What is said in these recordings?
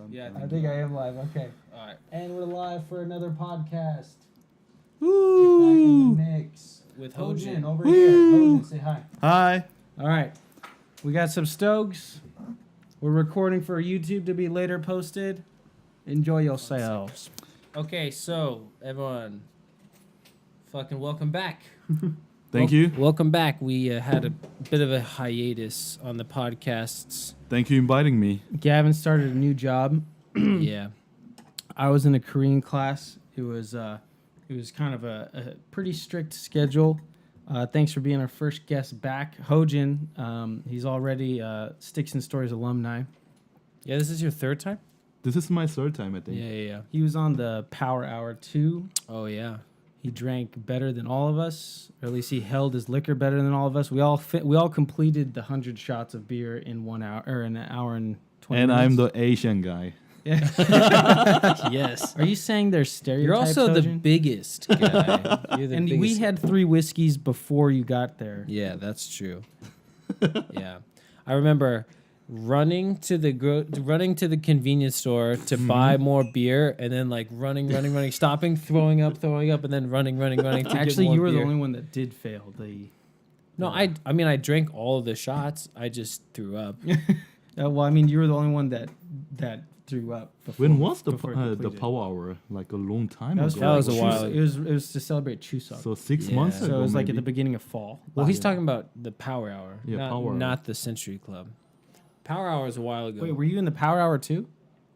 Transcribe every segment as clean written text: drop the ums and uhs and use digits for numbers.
Yeah, I think I am live. Okay. All right. And we're live for another podcast. Woo! Back in the mix. With Hojun Hojun. over here. Hojun, say hi. Hi. All right. We got some Stokes. We're recording for YouTube to be later posted. Enjoy yourselves. Okay, so everyone, fucking welcome back. Thank you. Welcome back. We had a bit of a hiatus on the podcasts. Thank you inviting me. Gavin started a new job. Yeah. I was in a Korean class. It was kind of a pretty strict schedule. Thanks for being our first guest back, Hojun. He's already Sticks and Stories alumni. Yeah, this is your third time? This is my third time, I think. Yeah. He was on the Power Hour 2. Oh, yeah. He drank better than all of us, or at least he held his liquor better than all of us. We all completed the 100 shots of beer in 1 hour, or in an hour and 20 And minutes. I'm the Asian guy. Yes. Are you saying there's stereotypes? You're also the Hojun? biggest guy. You're the And we biggest. had 3 whiskeys before you got there. Yeah, that's true. Yeah. I remember running to the convenience store to buy more beer, and then like running, stopping, throwing up, and then running to Actually, get more you were beer. the only one that did fail. No, I mean I drank all of the shots. I just threw up. Well, I mean, you were the only one that threw up. When was the before it the completed. Power Hour? Like a long time That was, ago. That was a while It was to celebrate Chuseok. So 6 Yeah. months So ago, it was like at maybe. the beginning of fall. Well, he's talking about the Power Hour, Yeah, not, Power Hour. not the Century Club. Power Hour is a while ago. Wait, were you in the Power Hour too?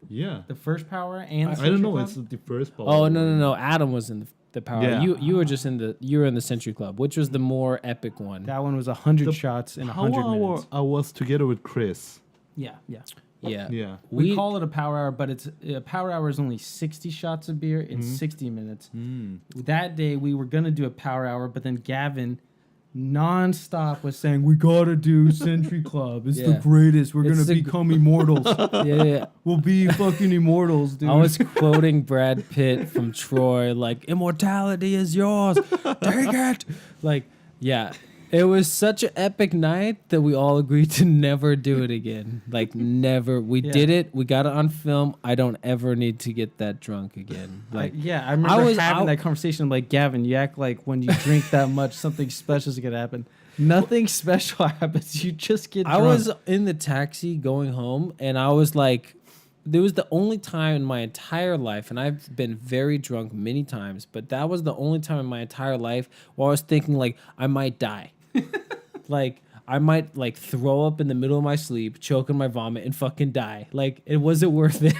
Yeah. The first Power and the I don't know. Century It's Club? the first Power Oh Hour. no! Adam was in the Power. Yeah. Hour. You were just in the Century Club, which was the more epic one. That one was 100 The shots in Power 100 Hour, minutes. I was together with Chris. Yeah. Yeah. Yeah. We call it a Power Hour, but it's a Power Hour is only 60 shots of beer in Mhm. 60 minutes. Mm. That day we were gonna do a Power Hour, but then Gavin nonstop was saying we gotta do Century Club. It's the Yeah. greatest. We're It's gonna the become immortals. Yeah. We'll be fucking immortals, dude. I was quoting Brad Pitt from Troy, like, immortality is yours. Take it. Like, yeah. It was such an epic night that we all agreed to never do it again. Like, never. We Yeah. did it. We got it on film. I don't ever need to get that drunk again. Like, I remember having I- that conversation. I'm like, Gavin, you act like when you drink that much, something special is gonna happen. Nothing special happens. You just get drunk. I was in the taxi going home, and I was like, there was the only time in my entire life, and I've been very drunk many times, but that was the only time in my entire life where I was thinking, like, I might die. Like, I might, like, throw up in the middle of my sleep, choke on my vomit, and fucking die. Like, it wasn't worth it.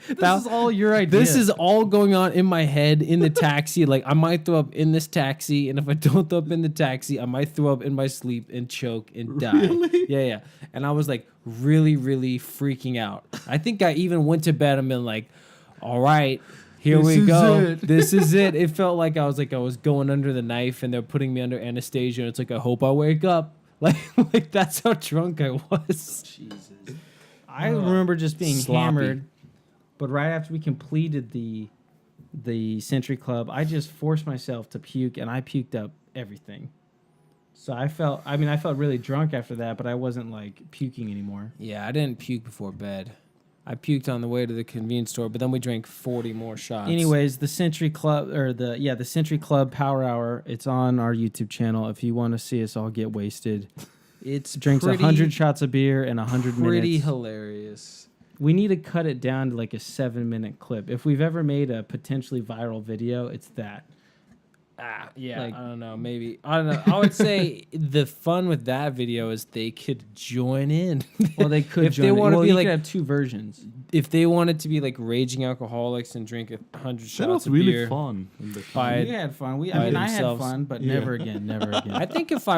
This is all your idea. This is all going on in my head in the taxi. Like, I might throw up in this taxi, and if I don't throw up in the taxi, I might throw up in my sleep and choke and die. Really? Yeah. And I was like really, really freaking out. I think I even went to bed and been like, all right, here This we is go. it. This is it. It felt like I was going under the knife, and they're putting me under anesthesia. And it's like, I hope I wake up. Like that's how drunk I was. Jesus. I remember just being Sloppy. hammered, but right after we completed the Century Club, I just forced myself to puke, and I puked up everything. So I felt really drunk after that, but I wasn't like puking anymore. Yeah, I didn't puke before bed. I puked on the way to the convenience store, but then we drank 40 more shots. Anyways, the Century Club the Century Club Power Hour, it's on our YouTube channel. If you want to see us all get wasted, it's drinks pretty, 100 shots of beer in 100 pretty minutes. hilarious. We need to cut it down to like a 7-minute clip. If we've ever made a potentially viral video, it's that. Yeah, Like- I don't know. Maybe I don't know. I would say the fun with that video is they could join in. Well, they could If they join it. wanna Well, be you like- could have 2 versions. If they wanted to be like raging alcoholics and drink 100 That shots was of really beer, fun. By- We had fun. by I had themselves. fun, but Yeah. never again. Never again. I think if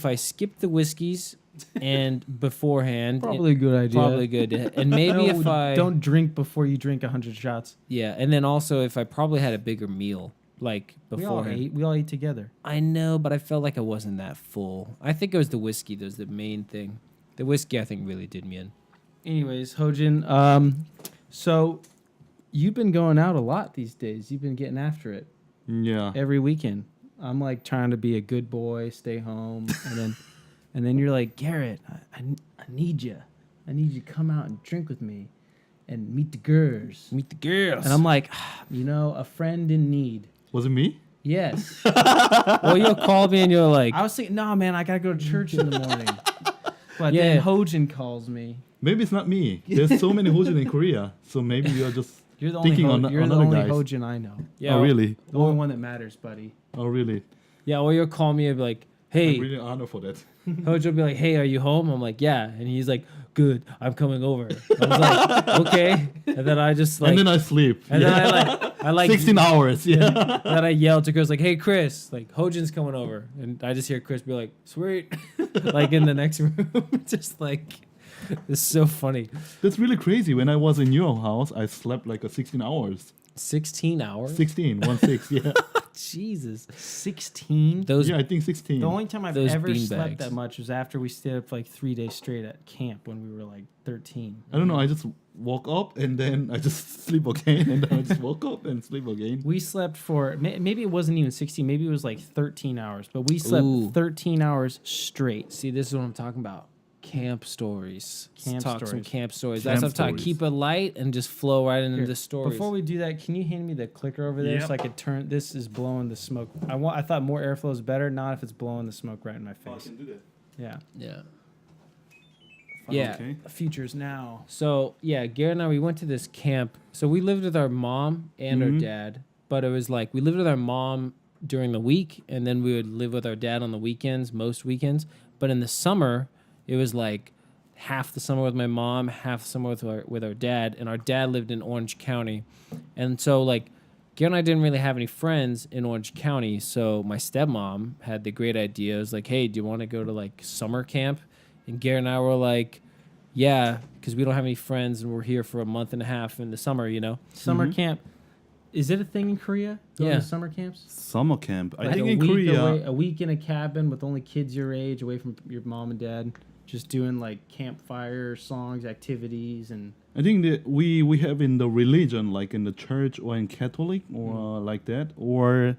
I skipped the whiskeys and beforehand, Probably a good idea. probably good. And maybe No, if I don't drink before you drink 100 shots. yeah, and then also if I probably had a bigger meal like We all beforehand. ate. We all ate together. I know, but I felt like I wasn't that full. I think it was the whiskey that was the main thing. The whiskey, I think, really did me in. Anyways, Hojun, so you've been going out a lot these days. You've been getting after it Yeah. every weekend. I'm like trying to be a good boy, stay home, and then you're like, Garrett, I need you. I need you to come out and drink with me. and meet the girls. Meet the girls. And I'm like, a friend in need. Was it me? Yes. Well, you'll call me and you're like, I was thinking, no, man, I gotta go to church in the morning. But Yeah. then Hojun calls me. Maybe it's not me. There's so many Hojun in Korea, so maybe you're just You're the only, thinking on you're the other only guys. Hojun I know. yeah, Oh really? The only one that matters, buddy. Oh really? Yeah, or you'll call me and be like, I'm hey, really honored for that. Hojo will be like, hey, are you home? I'm like, yeah. And he's like, good, I'm coming over. I was like, okay. And then I just like, and then I sleep. and then I like 16 hours. Yeah. then I yelled to Chris like, hey Chris, like Hojin's coming over. And I just hear Chris be like, sweet. Like in the next room. Just like, it's so funny. That's really crazy. When I was in your house, I slept like a 16 hours. 16 hours? 16, 1-6, yeah. Jesus. 16? Those Yeah, I think 16. The only time I've Those ever bean slept bags. that much was after we stayed up for like 3 days straight at camp when we were like 13. I don't know. I just woke up and then I just sleep again, and then I just woke up and sleep again. We slept for, maybe it wasn't even 16, maybe it was like 13 hours, but we slept Ooh. 13 hours straight. See, this is what I'm talking about. Camp stories. Let's Camp talk some stories. camp stories. Camp That's what I'm talking. stories. Keep it light and just flow right into Here, the stories. Before we do that, can you hand me the clicker over there Yep. so I could turn? This is blowing the smoke. I thought more airflow is better, not if it's blowing the smoke right in my face. do that. Yeah. yeah. Yeah. Okay. Futures now. So yeah, Garrett and I, we went to this camp. So we lived with our mom and our Mhm. dad, but it was like we lived with our mom during the week, and then we would live with our dad on the weekends, most weekends. But in the summer, it was like half the summer with my mom, half the summer with our dad, and our dad lived in Orange County, and so like Garrett and I didn't really have any friends in Orange County, so my stepmom had the great idea. It was like, hey, do you want to go to like summer camp? And Garrett and I were like, yeah, because we don't have any friends and we're here for a month and a half in the summer, you know? Summer Mhm. camp. Is it a thing in Korea? Going Yeah. to summer camps? Summer camp. I Like think a in week Korea. away, a week in a cabin with only kids your age, away from your mom and dad, just doing like campfire songs, activities, and I think that we have in the religion, like in the church or in Catholic or like that, or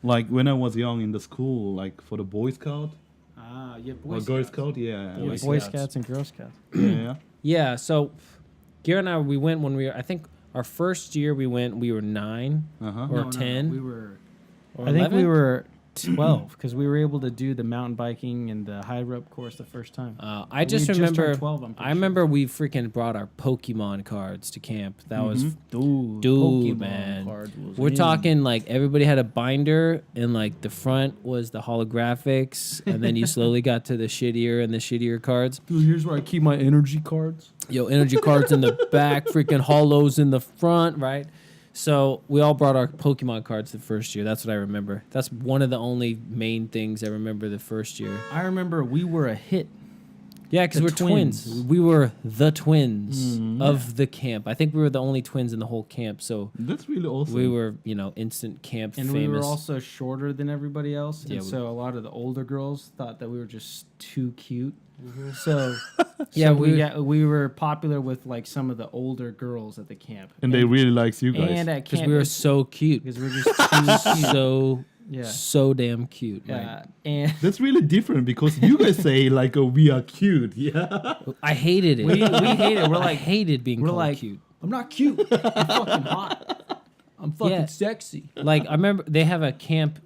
like when I was young in the school, like for the Boy Scout yeah, or Girl Scout, yeah, Yeah, like Boy that. Scouts and Girl Scouts. Yeah, Yeah, so Garrett and I, we went when we were, I think our first year we went, we were 9 uh-huh. or 10. we were. or I think 11? we were 12 because we were able to do the mountain biking and the high rope course the first time. I We just turned remember, 12, I'm pretty I remember we freaking brought our Pokemon cards to camp. That was, Dude, Dude, man. we're talking like everybody had a binder and like the front was the holographics and then you slowly got to the shittier cards. Dude, here's where I keep my energy cards. Yo, energy cards in the back, freaking hollows in the front, right? So we all brought our Pokemon cards the first year. That's what I remember. That's one of the only main things I remember the first year. I remember we were a hit. Yeah, because The we're twins. twins. We were the twins of the camp. I think we were the only twins in the whole camp. So That's really awesome. we were, instant camp And famous. we were also shorter than everybody else. Yeah, And we- so a lot of the older girls thought that we were just too cute. So Yeah, so we- we were popular with like some of the older girls at the camp. and they really likes you guys. and at because camp we were so cute. because we're just too cute. So, Yeah. so damn cute. Yeah. And That's really different because you guys say like, oh, we are cute. Yeah. Right? I hated it. we hate it. We're I like hated being we're called like cute. I'm not cute. I'm fucking hot. I'm fucking Yeah. sexy. Like I remember they have a camp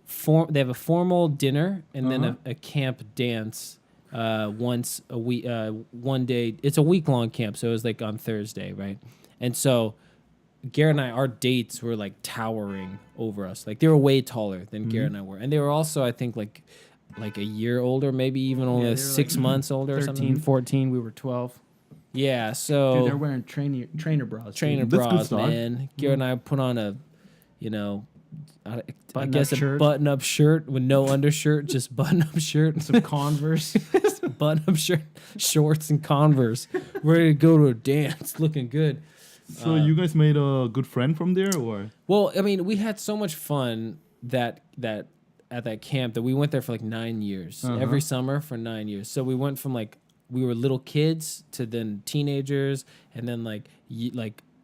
they have a formal dinner and then Uh-huh. a camp dance once a week one day. It's a week-long camp, so it was like on Thursday, right? And so Garrett and I, our dates were like towering over us. Like they were way taller than Garrett and I were. And they were also, I think, like a year older, maybe even only they were 6 like months older or 13, something. 14, we were 12. Yeah, Dude, so they're wearing trainer bras. dude. trainer That's good bras, start. man. Garrett and I put on a, I Button-up guess a shirt. button-up shirt with no undershirt, just button-up shirt, Some Converse. button-up shirt, shorts, and Converse. Ready to go to a dance, looking good. So you guys made a good friend from there, or? Well, I mean, we had so much fun that at that camp that we went there for like 9 years, every summer for 9 years. So we went from like we were little kids to then teenagers, and then like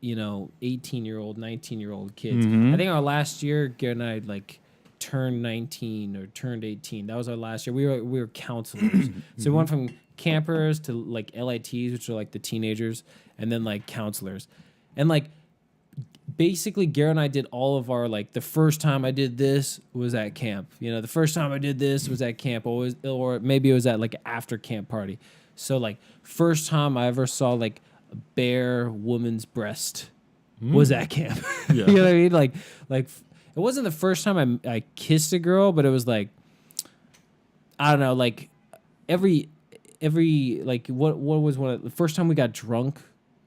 18-year-old, 19-year-old kids. I think our last year, Garrett and I like turned 19 or turned 18. That was our last year. We were counselors, so we went from campers to like LITs, which are like the teenagers, and then like counselors. And like basically Garrett and I did all of our like the first time I did this was at camp. You know, the first time I did this was at camp, or maybe it was at like an after camp party. So like first time I ever saw like a bare woman's breast was at camp. Yeah. You know what I mean? Like it wasn't the first time I kissed a girl, but it was like I don't know, like every like what was one of the first time we got drunk,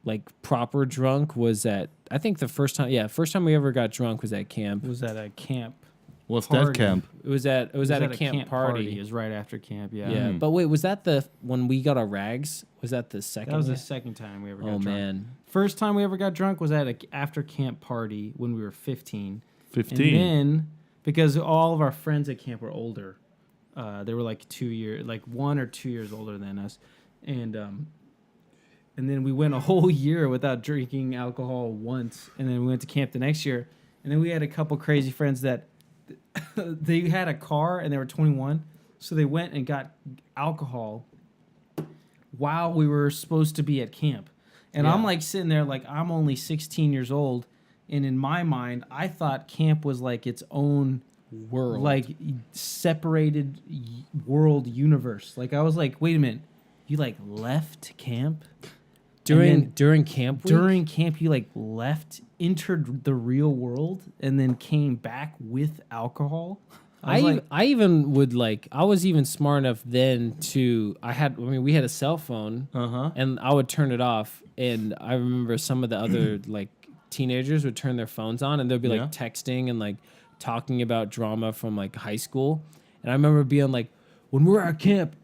like proper drunk was at I think the first time we ever got drunk was at camp. Was at a camp. What's Party. that camp? It was at a camp party. It was right after camp. Yeah. Yeah, but wait, was that the when we got our rags? Was that the second? That was one? the second time we ever got Oh drunk. man. First time we ever got drunk was at a after camp party when we were 15. 15. And then because all of our friends at camp were older, they were like 2 years, like 1 or 2 years older than us, and then we went a whole year without drinking alcohol once, and then we went to camp the next year, and then we had a couple crazy friends that they had a car and they were 21, so they went and got alcohol while we were supposed to be at camp, and I'm like sitting there like I'm only 16 years old, and in my mind I thought camp was like its own World. like separated world universe. Like I was like, wait a minute, you like left camp During camp week? during camp you like left, entered the real world, and then came back with alcohol. I was even smart enough then we had a cell phone and I would turn it off, and I remember some of the other like teenagers would turn their phones on and they'd be like texting and like talking about drama from like high school, and I remember being like, when we're at camp,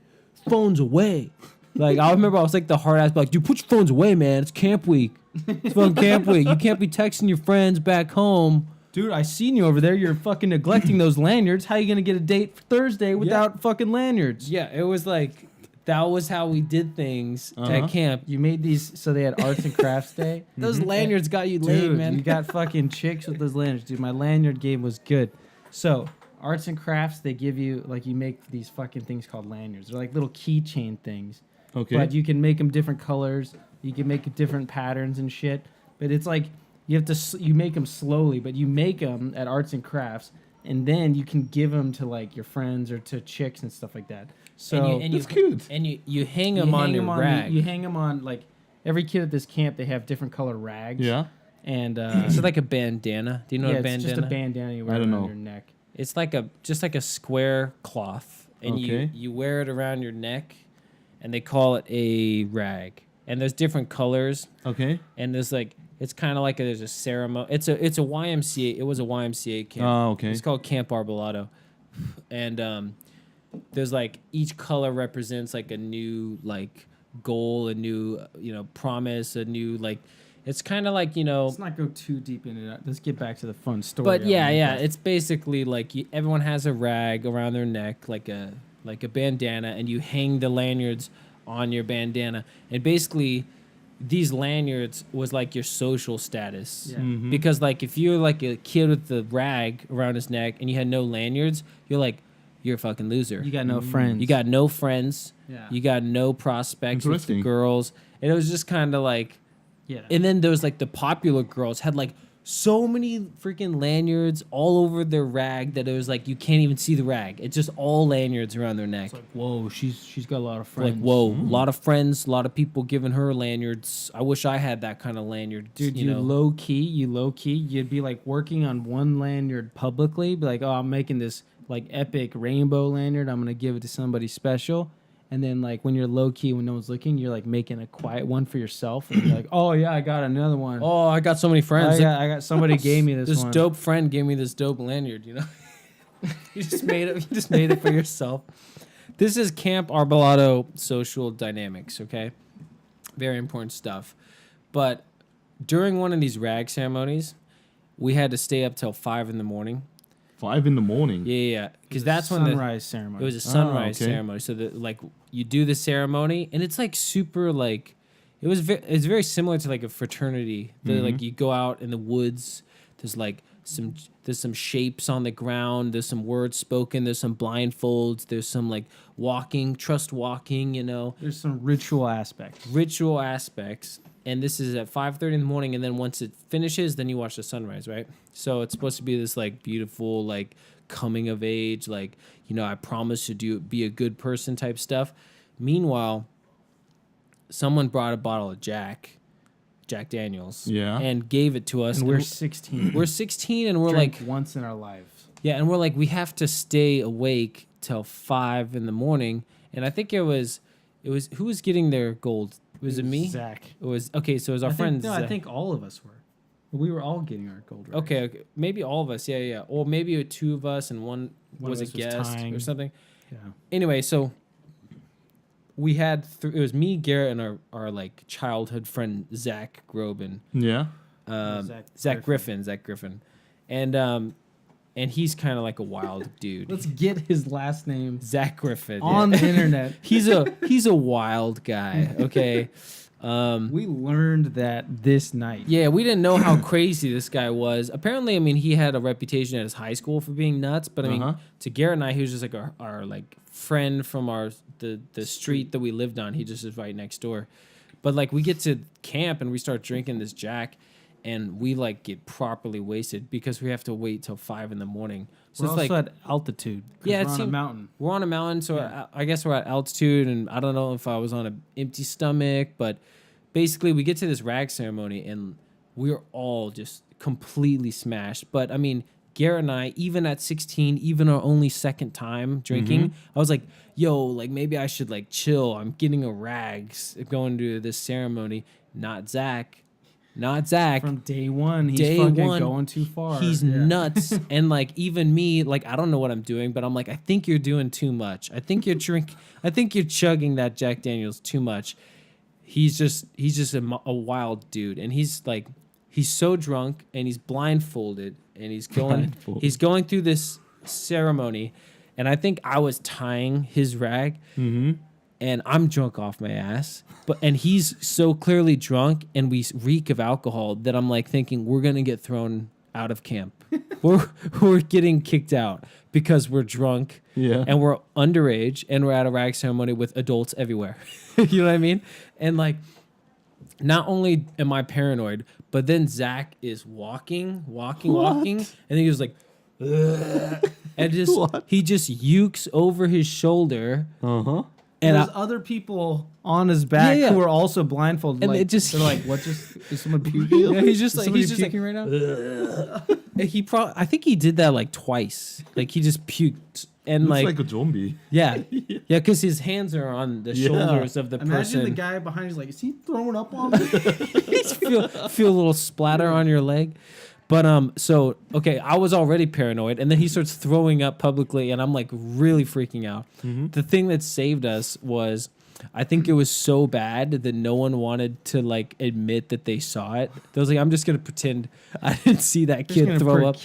phones away. Like I remember I was like the hard ass, like, dude, put your phones away, man. It's camp week. It's fucking camp week. You can't be texting your friends back home. Dude, I seen you over there. You're fucking neglecting those lanyards. How you gonna get a date for Thursday without fucking lanyards? Yeah, it was like that was how we did things at camp. You made these, so they had arts and crafts day. Those lanyards got you laid, Dude, man. you got fucking chicks with those lanyards. Dude, my lanyard game was good. So, arts and crafts, they give you, like, you make these fucking things called lanyards. They're like little keychain things. Okay. But you can make them different colors. You can make different patterns and shit. But it's like, you make them slowly, but you make them at arts and crafts, and then you can give them to, like, your friends or to chicks and stuff like that. So, That's cute. And you hang them on your rag. You hang them on, like, every kid at this camp, they have different color rags. Yeah. And Is it like a bandana? Do you know what a bandana? it's just a bandana you wear I don't around know. your neck. It's like a square cloth, and Okay. you wear it around your neck, and they call it a rag. And there's different colors, Okay. and there's like it's kind of like there's a ceremony. It's a YMCA. It was a YMCA camp. Oh, okay. It's called Camp Arbolado, and there's like each color represents like a new like goal, a new promise, a new like. It's kind of like Let's not go too deep into that. Let's get back to the fun story. But yeah, it's basically like everyone has a rag around their neck, like a bandana, and you hang the lanyards on your bandana. And basically, these lanyards was like your social status. Yeah. Mm-hmm. Because like if you're like a kid with the rag around his neck and you had no lanyards, you're a fucking loser. You got no friends. You got no friends. Yeah. You got no prospects with the Interesting. girls. And it was just kind of like. Yeah. And then there was like the popular girls had like so many freaking lanyards all over their rag that it was like you can't even see the rag. It's just all lanyards around their neck. It's like, whoa, she's got a lot of friends. Like, whoa, a lot of friends, a lot of people giving her lanyards. I wish I had that kind of lanyard. Dude, you know. low key, you'd be like working on one lanyard publicly, be like, oh, I'm making this like epic rainbow lanyard. I'm gonna give it to somebody special. And then, like, when you're low-key, when no one's looking, you're, like, making a quiet one for yourself. And you're like, oh, yeah, I got another one. Oh, I got so many friends. I got somebody gave me this This one. dope friend gave me this dope lanyard, you know? You just made it. You just made it for yourself. This is Camp Arbolado social dynamics, okay? Very important stuff. But during one of these rag ceremonies, we had to stay up till 5 a.m. 5 a.m. Yeah. Because It's that's a when sunrise ceremony. it was a sunrise okay. ceremony. So like you do the ceremony, and it's like super like it's very similar to like a fraternity. Like you go out in the woods. There's like there's some shapes on the ground. There's some words spoken. There's some blindfolds. There's some like trust walking. There's some ritual aspects. And this is at 5:30 in the morning. And then once it finishes, then you watch the sunrise, right? So it's supposed to be this like beautiful like coming of age, like I promise to be a good person type stuff. Meanwhile, someone brought a bottle of Jack Daniels, and gave it to us. And we're 16. We're 16, and we're Drink like once in our lives. Yeah, and we're like, we have to stay awake till 5 in the morning. And I think it was who was getting their gold? Was it me? Zack. It was okay. So it was our friends. No, I think all of us were. We were all getting our gold. Rags. Okay, maybe all of us. Yeah. Or maybe two of us and one was a guest or something. Yeah. Anyway, so we had it was me, Garrett, and our like childhood friend Zack Groban. Yeah. Zack Griffin. And he's kind of like a wild dude. Let's get his last name. Zack Griffin. On the internet. He's a wild guy, okay? We learned that this night. Yeah, we didn't know how crazy this guy was. Apparently, I mean, he had a reputation at his high school for being nuts, but I mean, to Garrett and I, he was just like our like friend from the street that we lived on. He just is right next door. But like we get to camp and we start drinking this Jack, and we like get properly wasted because we have to wait till 5 in the morning. So We're it's also like at altitude. Yeah, we're on a mountain. We're on a mountain, so Yeah. I guess we're at altitude, and I don't know if I was on an empty stomach, but basically we get to this rag ceremony, and we're all just completely smashed. But I mean, Garrett and I, even at 16, even our only second time drinking, I was like, yo, like maybe I should like chill. I'm getting a rags going to this ceremony. Not Zack. From day one, he's fucking going too far. He's nuts. And like even me, like I don't know what I'm doing, but I'm like, I think you're doing too much. I think you're chugging that Jack Daniels too much. He's just a wild dude, and he's so drunk, and he's blindfolded, and he's going through this ceremony, and I think I was tying his rag. And I'm drunk off my ass, and he's so clearly drunk, and we reek of alcohol that I'm like thinking we're gonna get thrown out of camp. we're getting kicked out because we're drunk, and we're underage, and we're at a rag ceremony with adults everywhere. You know what I mean? And like, not only am I paranoid, but then Zack is walking, and then he was like, ugh, and he just ukes over his shoulder. And there's other people on his back who are also blindfolded. And like, they're like, "What? Is someone puking?" Yeah, he's just puking right now. I think he did that like twice. Like he just puked and Looks like a zombie. Yeah, because his hands are on the shoulders of the person. Imagine the guy behind. He's like, "Is he throwing up on me?" feel a little splatter on your leg. But so okay, I was already paranoid, and then he starts throwing up publicly, and I'm like really freaking out. The thing that saved us was, I think it was so bad that no one wanted to like admit that they saw it. They was like, I'm just gonna pretend I didn't see that kid throw up.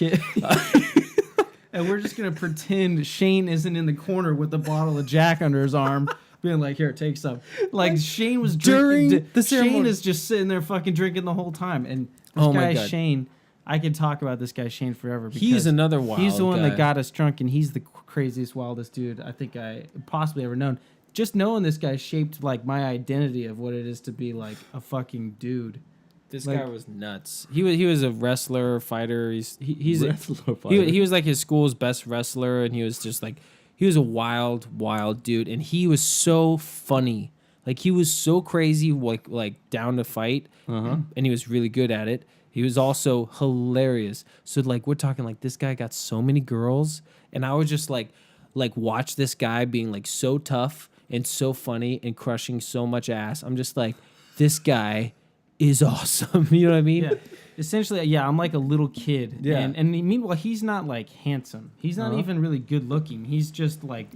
And we're just gonna pretend Shane isn't in the corner with a bottle of Jack under his arm. Being like, here, take some. Like Shane was during the ceremony. Shane is just sitting there fucking drinking the whole time, and this guy Shane. I could talk about this guy Shane forever. Because he's another wild. He's the one guy that got us drunk, and he's the craziest, wildest dude I think I possibly ever known. Just knowing this guy shaped like my identity of what it is to be like a fucking dude. This guy was nuts. He was a wrestler, fighter. He was like his school's best wrestler, and he was just like he was a wild dude, and he was so funny. Like he was so crazy, like down to fight, and he was really good at it. He was also hilarious. So like we're talking like this guy got so many girls, and I would just like watch this guy being like so tough and so funny and crushing so much ass. I'm just like, this guy is awesome. You know what I mean? Yeah. Essentially, yeah, I'm like a little kid. Yeah. And meanwhile, he's not like handsome. He's not even really good looking. He's just like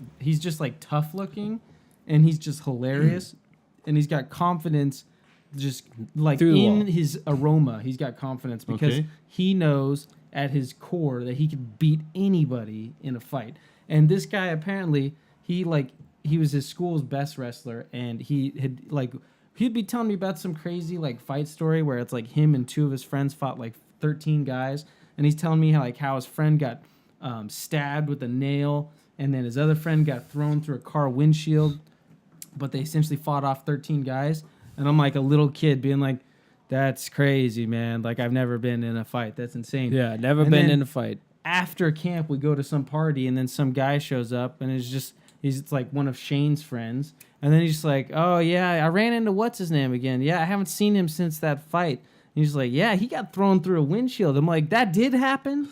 tough looking, and he's just hilarious, and he's got confidence. Just like in his aroma, he's got confidence because he knows at his core that he could beat anybody in a fight. And this guy apparently he was his school's best wrestler, and he'd be telling me about some crazy like fight story where it's like him and two of his friends fought like 13 guys, and he's telling me how his friend got stabbed with a nail, and then his other friend got thrown through a car windshield, but they essentially fought off 13 guys. And I'm like a little kid being like, that's crazy, man. Like, I've never been in a fight. That's insane. Yeah, never And been then in a fight. After camp, we go to some party, and then some guy shows up, and he's like one of Shane's friends. And then he's just like, oh, yeah, I ran into what's his name again. Yeah, I haven't seen him since that fight. And he's like, yeah, he got thrown through a windshield. I'm like, that did happen?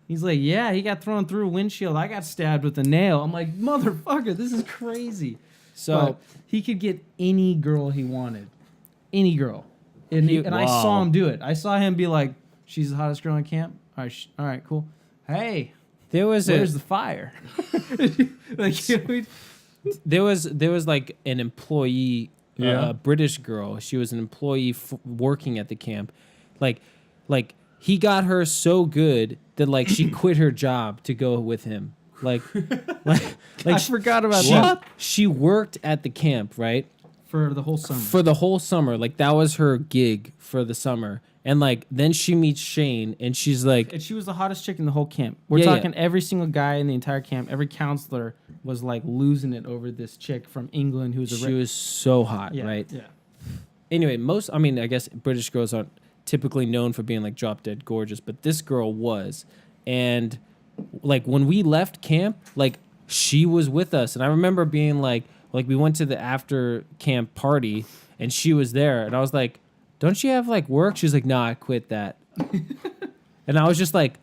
He's like, yeah, he got thrown through a windshield. I got stabbed with a nail. I'm like, motherfucker, this is crazy. So but he could get any girl he wanted. Any girl. And I saw him do it. I saw him be like, she's the hottest girl in camp? All right, cool. Hey, where's the fire? There was like an employee, a British girl. She was an employee working at the camp. Like he got her so good that like she quit her job to go with him. Like I forgot about that. She worked at the camp, right? For the whole summer. For the whole summer. Like that was her gig for the summer. And like then she meets Shane and she's like, and she was the hottest chick in the whole camp. We're talking every single guy in the entire camp, every counselor was like losing it over this chick from England she was so hot, right? Yeah. Anyway, I guess British girls aren't typically known for being like drop dead gorgeous, but this girl was. And like when we left camp, like she was with us. And I remember being like we went to the after camp party and she was there and I was like, don't you have like work? She's like, nah, I quit that. And I was just like,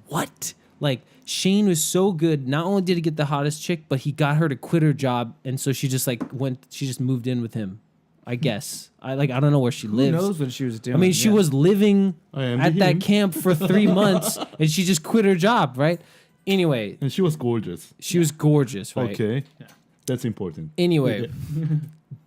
what? Like Shane was so good. Not only did he get the hottest chick, but he got her to quit her job. And so she just moved in with him, I guess. I don't know where she lives. Who knows what she was doing? I mean, she was living at that camp for 3 months and she just quit her job, right? Anyway. And she was gorgeous. She was gorgeous, right? Okay. Yeah. That's important. Anyway.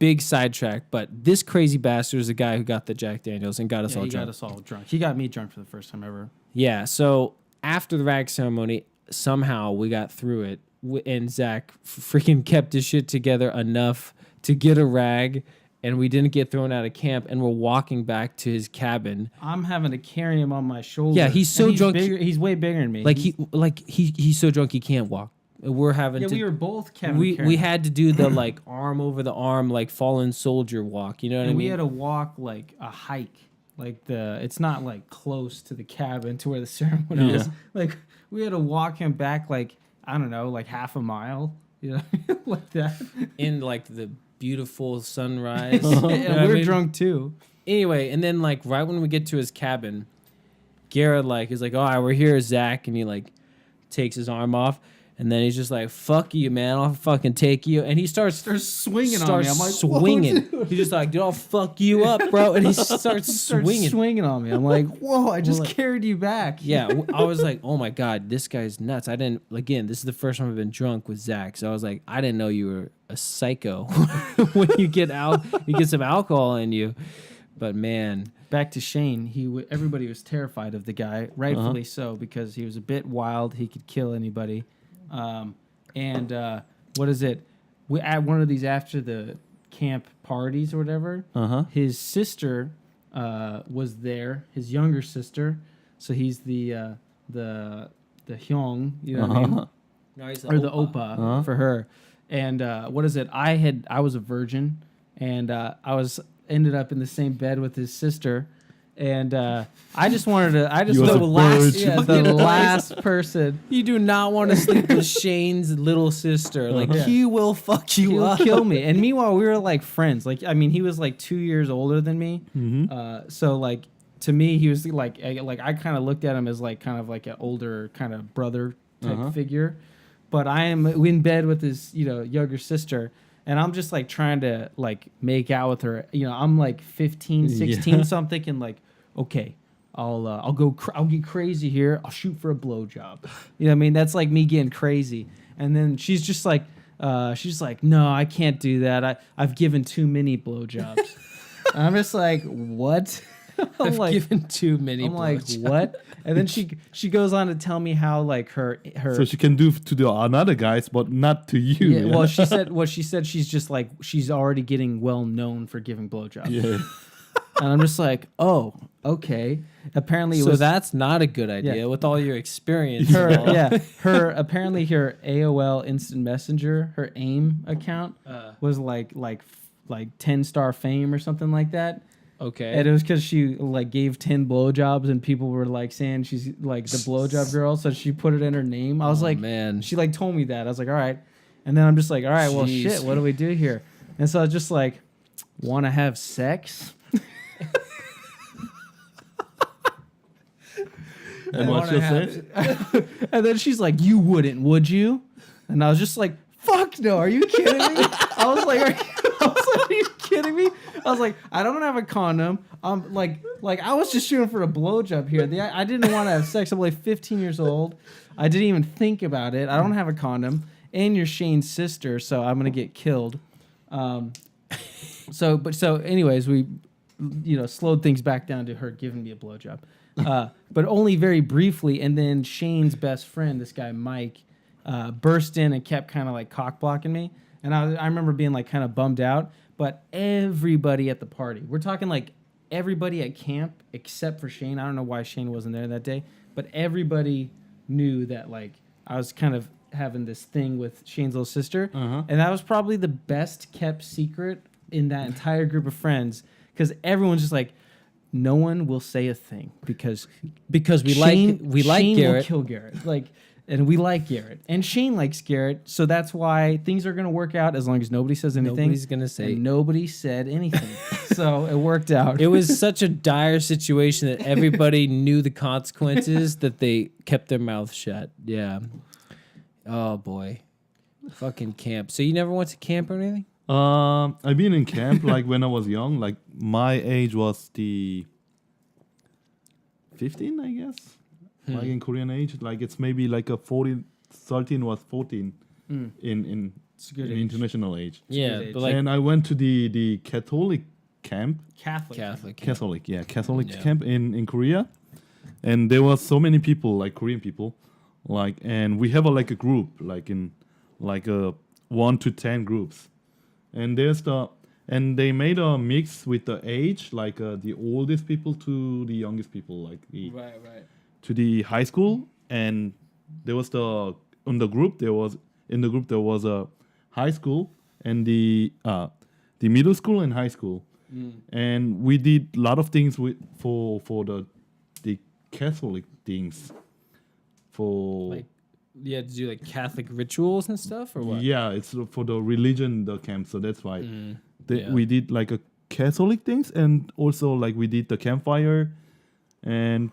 Big sidetrack, but this crazy bastard is the guy who got the Jack Daniels and got us all drunk. He got us all drunk. He got me drunk for the first time ever. Yeah, so after the rag ceremony, somehow we got through it, and Zack freaking kept his shit together enough to get a rag, and we didn't get thrown out of camp, and we're walking back to his cabin. I'm having to carry him on my shoulder. Yeah, he's so drunk. He's way bigger than me. He's so drunk he can't walk. We're having we were both Kevin. We had to do the like arm over the arm like fallen soldier walk. You know what I mean? We had to walk like a hike. Like it's not like close to the cabin to where the ceremony is. Like we had to walk him back like I don't know, like half a mile. You know, like that. In like the beautiful sunrise. And we were drunk too. Anyway, and then like right when we get to his cabin, Garrett like is like, all right, we're here, Zack, and he like takes his arm off. And then he's just like, fuck you, man. I'll fucking take you. And he starts swinging on me. I'm like, swinging. He's just like, dude, I'll fuck you up, bro. And he starts swinging on me. I'm like, whoa, I just carried you back. Yeah. I was like, oh my God, this guy's nuts. Again, this is the first time I've been drunk with Zack. So I was like, I didn't know you were a psycho when you get some alcohol in you. But man. Back to Shane, everybody was terrified of the guy, rightfully so, because he was a bit wild. He could kill anybody. What is it? We at one of these after the camp parties or whatever. His sister was there, his younger sister. So he's the hyung, you know what I mean? No, he's the oppa for her. And what is it? I was a virgin, and I ended up in the same bed with his sister. And I just wanted to. The last person. You do not want to sleep with Shane's little sister. Like he will fuck you up, kill me. And meanwhile, we were like friends. Like I mean, he was like 2 years older than me. So like to me, he was like I kind of looked at him as like kind of like an older kind of brother type figure. But I am in bed with his younger sister. And I'm just like trying to like make out with her. I'm like 15, 16 something, and like, okay, I'll get crazy here. I'll shoot for a blowjob. You know what I mean? That's like me getting crazy. And then she's just like, no, I can't do that. I've given too many blowjobs. And I'm just like, what? I've given too many. I'm like, what? And then she goes on to tell me how like her so she can do to the another guys, but not to you. Yeah. Well, she said she's just like she's already getting well known for giving blowjobs. Yeah. And I'm just like, oh, okay. Apparently it So was that's not a good idea Yeah. with all your experience. her. and all. Yeah, apparently her AOL Instant Messenger, her AIM account was like 10-star fame or something like that. Okay. And it was because she like gave 10 blowjobs and people were like saying she's like the blowjob girl, so she put it in her name. I was like, man. she like told me that. I was like, all right. And then I'm just like, all right, well, Jeez. shit, what do we do here? And so I was just like, want to have sex? And what she said? And then she's like, you wouldn't, would you? And I was just like, fuck no, are you kidding me? I was like, are you kidding me? I was like, I don't have a condom. Like I was just shooting for a blowjob here. I didn't want to have sex. I'm like 15 years old. I didn't even think about it. I don't have a condom. And you're Shane's sister, so I'm gonna get killed. So anyways, we slowed things back down to her giving me a blowjob. But only very briefly, and then Shane's best friend, this guy Mike, burst in and kept kind of like cock blocking me, and I remember being like kind of bummed out. But everybody at the party, we're talking like everybody at camp except for Shane. I don't know why Shane wasn't there that day, but everybody knew that like I was kind of having this thing with Shane's little sister, and that was probably the best kept secret in that entire group of friends because everyone's just like. No one will say a thing because we Shane, like Shane Garrett. will kill Garrett. And we like Garrett. And Shane likes Garrett. So that's why things are going to work out as long as nobody says anything. Nobody's gonna say. And nobody said anything. So it worked out. It was such a dire situation that everybody knew the consequences that they kept their mouth shut. Yeah. Oh boy. Fucking camp. So you never went to camp or anything? I've been in camp like when I was young. Like my age was the 15, I guess. Like in Korean age, like it's maybe like a 13 was 14 in It's a good in age. international age. Yeah, good age. but like And I went to the Catholic camp. Catholic. Catholic. Catholic Yeah. camp in Korea, and there was so many people like Korean people, like, and we have like a group like in like a 1 to 10 groups, and they made a mix with the age like the oldest people to the youngest people like Right. to the high school, and there was in the group there was a high school and the middle school and high school. And we did a lot of things for the Catholic things. For Like you had to do like Catholic rituals and stuff or what? yeah, it's for the religion the camp, so that's why Yeah. we did like a Catholic things, and also like we did the campfire, and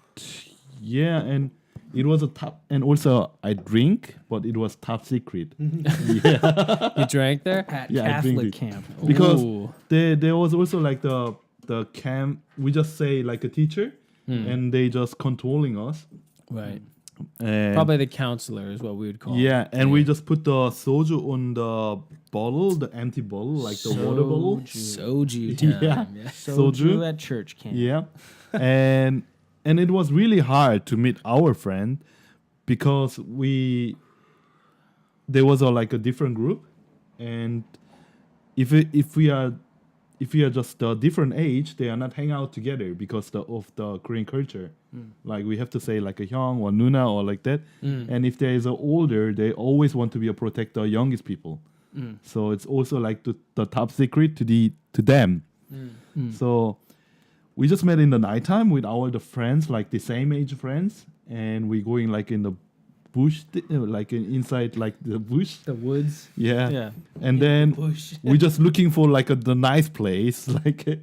yeah, and it was a top, and also I drink, but it was top secret. Yeah. You drank there? At Yeah, I Catholic think camp. Because Ooh. there was also like the camp, we just say like a teacher, and they just controlling us. Right. And Probably the counselor is what we would call. yeah, and we just put the soju on the bottle, the empty bottle, like the water bottle. Soju time. Yeah. Soju at church camp. Yeah, and it was really hard to meet our friend because there was like a different group, and if we are just a different age, they are not hang out together because of the Korean culture. Like we have to say like a hyung or nuna or like that. And if there is a older, they always want to be a protect the youngest people. So it's also like the top secret to them. So we just met in the nighttime with the friends, like the same age friends, and we going like in the bush, like inside like the bush. The woods. Yeah. Yeah. And then bush. we just looking for like the nice place, like it.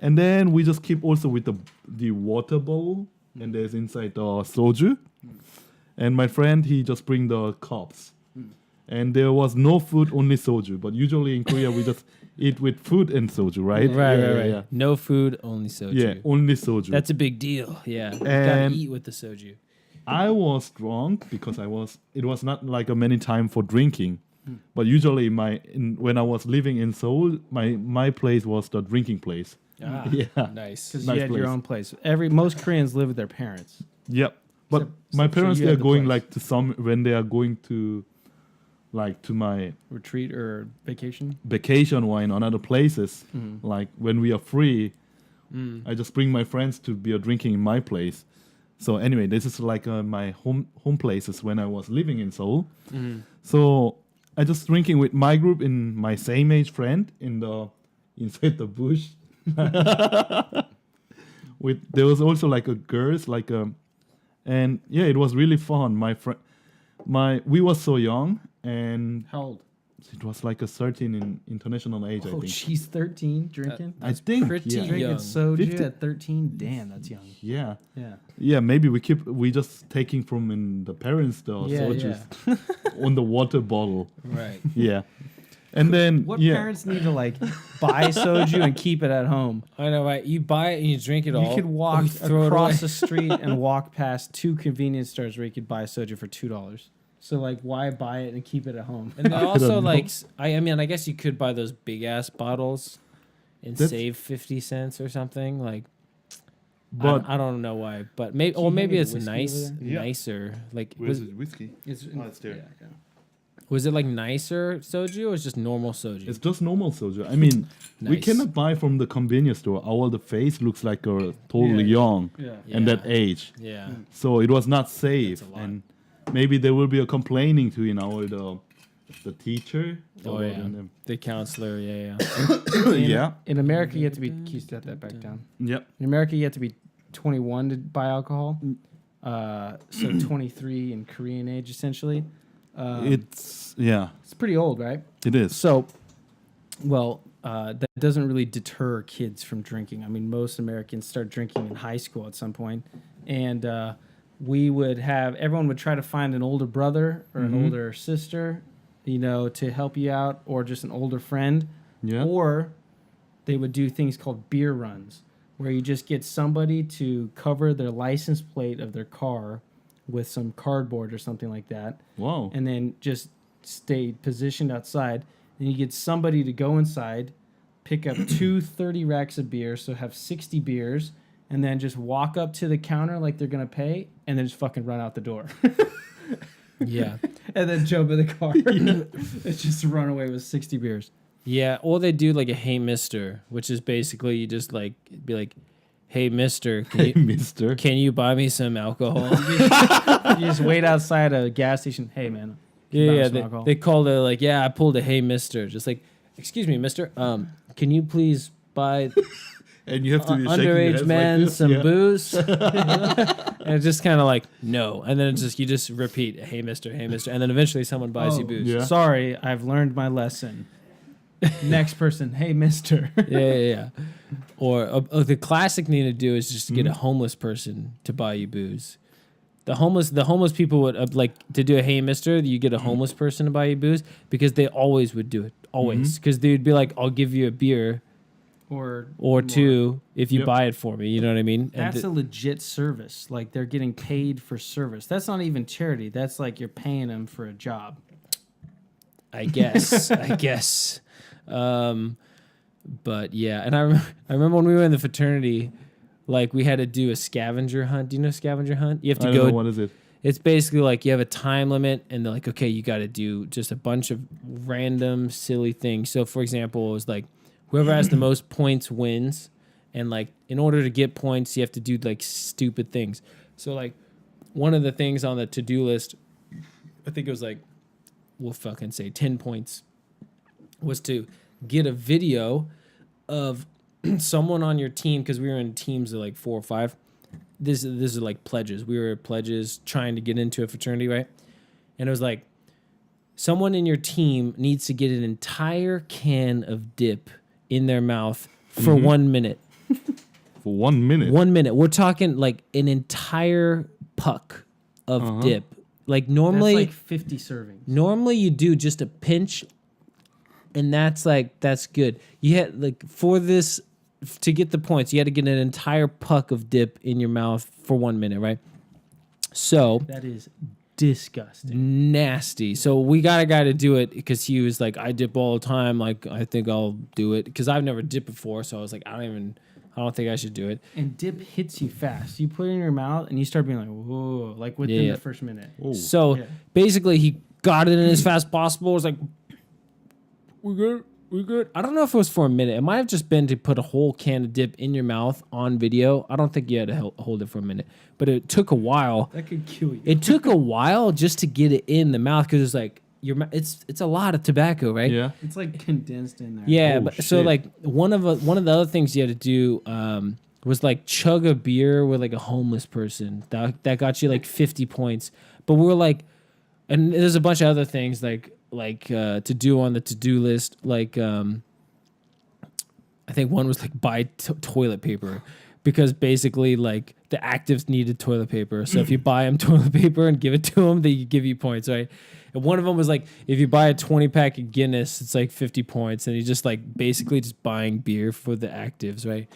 And then we just keep also with the water bowl, and there's inside the soju. And my friend, he just bring the cups. And there was no food, only soju. But usually in Korea, we just eat with food and soju, right? Right. Yeah. No food, only soju. Yeah, only soju. That's a big deal. Yeah. Gotta And- eat with the soju. I was drunk because it was not like a many time for drinking. But usually when I was living in Seoul, my place was the drinking place. Ah, Yeah. nice. Because Nice you had your place. own place. Most Koreans live with their parents. Yep. But So- my so parents you they are had the going place. like to when they are going to like to my Retreat or vacation. vacation or in another places. Like when we are free, I just bring my friends to beer drinking in my place. So anyway, this is like my home places when I was living in Seoul. So I just drinking with my group in my same age friend inside the bush. There was also like a girls and yeah, it was really fun. We was so young, and How old? it was like a 13 in international age. I Oh, think. she's 13 drinking. I think pretty yeah. young. Drinking soju 50 at 13. Damn, that's young. Yeah. Yeah. Yeah, maybe we just taking from in the parents' store Yeah, soju on the water bottle. Right. Yeah, and then What yeah, parents need to like buy soju and keep it at home? I know, right? You buy it and you drink it all. You could or walk you throw it across away. the street and walk past 2 convenience stores where you could buy soju for $2. So like, why buy it and keep it at home? And then I also, don't know. like, I mean, I guess you could buy those big ass bottles and That's- save 50 cents or something. Like, but I don't know why, but maybe, Can or you hand maybe me the it's whiskey nice, over there? Yeah. nicer. Like, where's it whiskey? It's it's there. yeah, okay. was it like nicer soju or it's just normal soju? It's just normal soju. I mean, we Nice. cannot buy from the convenience store. Our the face looks like a totally Yeah. young Yeah. and that Yeah. age, Yeah. so it was not safe. That's a lot. And maybe there will be a complaining to the teacher. Oh, or yeah. them. The counselor, yeah. Yeah. In America, you have to be. Can you set that back down? Yep. In America, you have to be 21 to buy alcohol. So 23 in Korean age, essentially. It's It's pretty old, right? it is. So, well, that doesn't really deter kids from drinking. I mean, most Americans start drinking in high school at some point, and everyone would try to find an older brother or an older sister, to help you out, or just an older friend, Yeah. or they would do things called beer runs, where you just get somebody to cover their license plate of their car with some cardboard or something like that, Wow. and then just stay positioned outside. And you get somebody to go inside, pick up 30 racks of beer, so have 60 beers, and then just walk up to the counter like they're going to pay, and then just fucking run out the door. Yeah. And then jump in the car. It's just run away with 60 beers. Yeah. Or they do like a hey mister, which is basically you just like be like, hey mister, Hey, mister. can you buy me some alcohol? You just wait outside a gas station. Hey, man. buy me Yeah, some alcohol? they called it like, yeah, I pulled a hey mister. Just like, excuse me, mister, can you please buy And you have to be shaking your underage heads man like this. some Yeah. booze? And it's just kind of like, no. And then you just repeat, hey mister, and then eventually someone buys you Oh, booze. yeah. Sorry, I've learned my lesson. Next person. Hey, mister. Yeah. Or the classic thing to do is just get a homeless person to buy you booze. The homeless people would like to do a hey mister. You get a homeless person to buy you booze because they always would do it, always, because they'd be like, I'll give you a beer Or two if you Yep. buy it for me. You know what I mean? And That's a legit service. Like, they're getting paid for service. That's not even charity. That's like you're paying them for a job. I guess. But yeah, and I remember when we were in the fraternity, like we had to do a scavenger hunt. Do you know scavenger hunt? You have I to don't go. know, what is it? It's basically like you have a time limit, and they're like, okay, you got to do just a bunch of random silly things. So, for example, it was like whoever has the most points wins, and like in order to get points, you have to do like stupid things. So, like one of the things on the to-do list, I think it was like, we'll fucking say 10 points, was to get a video of someone on your team, because we were in teams of like 4 or 5. This is like pledges. We were pledges trying to get into a fraternity, right? And it was like someone in your team needs to get an entire can of dip in their mouth for 1 minute. For 1 minute. 1 minute. We're talking like an entire puck of dip. Like normally, That's like 50 servings. normally you do just a pinch, and that's good. You had like for this to get the points, you had to get an entire puck of dip in your mouth for 1 minute, right? So That is disgusting. nasty. So we got a guy to do it because he was like, I dip all the time. Like I think I'll do it because I've never dipped before. So I was like, I don't think I should do it. And dip hits you fast. You put it in your mouth and you start being like, whoa, like within Yeah. the first minute. Oh. So Yeah. basically, he got it in as fast as possible. It was like, we we good. I don't know if it was for a minute. It might have just been to put a whole can of dip in your mouth on video. I don't think you had to hold it for a minute, but it took a while. That could kill you. It took a while just to get it in the mouth because it's like it's a lot of tobacco, right? Yeah. It's like condensed in there. Yeah, Oh, but so shit. like one of the other things you had to do was like chug a beer with like a homeless person. That got you like 50 points. But we were like, and there's a bunch of other things like to do on the to-do list. Like I think one was like buy toilet paper because basically like the actives needed toilet paper. So if you buy them toilet paper and give it to them, they give you points, right? And one of them was like, if you buy a 20-pack of Guinness, it's like 50 points. And you just like basically just buying beer for the actives, right?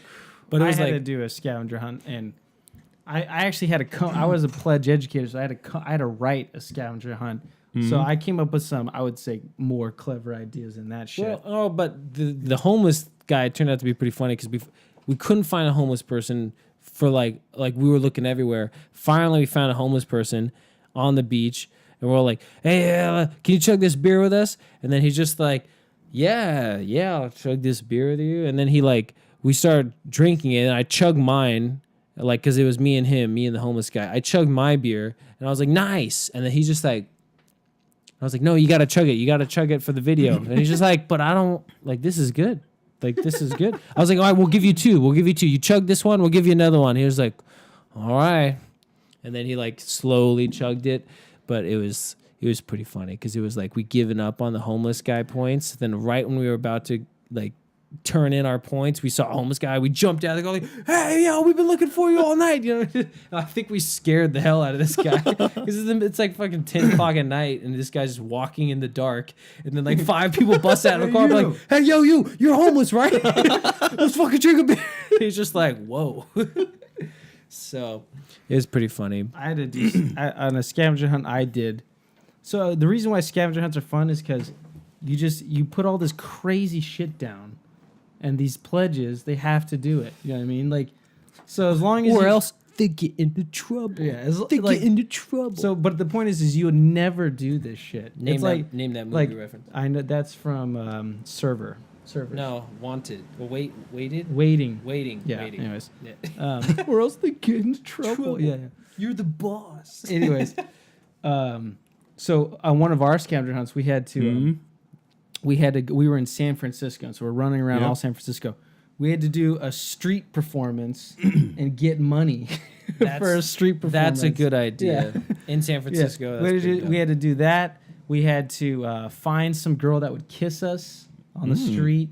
But it was I had like, to do a scavenger hunt, and I actually had I was a pledge educator, so I had to write a scavenger hunt. So I came up with some, I would say, more clever ideas than that shit. well, but the homeless guy turned out to be pretty funny because we couldn't find a homeless person for like we were looking everywhere. Finally, we found a homeless person on the beach, and we're all like, "Hey, can you chug this beer with us?" And then he's just like, "Yeah, I'll chug this beer with you." And then we started drinking it, and I chugged mine, like because it was me and the homeless guy. I chugged my beer, and I was like, "Nice," and then he's just like. I was like, no, you got to chug it. You got to chug it for the video. And he's just like, but I don't, like, this is good. Like, this is good. I was like, all right, we'll give you two. You chug this one, we'll give you another one. He was like, all right. And then he, like, slowly chugged it. But it was pretty funny because it was like we given up on the homeless guy points. Then right when we were about to, like, turn in our points, we saw a homeless guy. We jumped out of the car like, hey, yo, we've been looking for you all night. You know, I think we scared the hell out of this guy because it's like fucking 10 o'clock at night, and this guy's just walking in the dark, and then like 5 people bust out of the car, like, hey, yo, you're homeless, right? Let's fucking drink a beer. He's just like, whoa. So it was pretty funny. I had to do on a scavenger hunt. I did. So the reason why scavenger hunts are fun is because you put all this crazy shit down. And these pledges, they have to do it. You know what I mean? Like, so as long as or else they get into trouble. Yeah, they get into trouble. So, but the point is you would never do this shit. Name It's that, like name that movie like reference. I know that's from Server. No, Wanted. Well, Waiting. Yeah. Waiting. Anyways, Yeah. or else they get into trouble. Yeah. You're the boss. Anyways, so on one of our scavenger hunts, we had to. We were in San Francisco, so we're running around all San Francisco. We had to do a street performance and get money for a street performance. That's a good idea. Yeah. In San Francisco. Yeah. We had to do that. We had to find some girl that would kiss us on the street.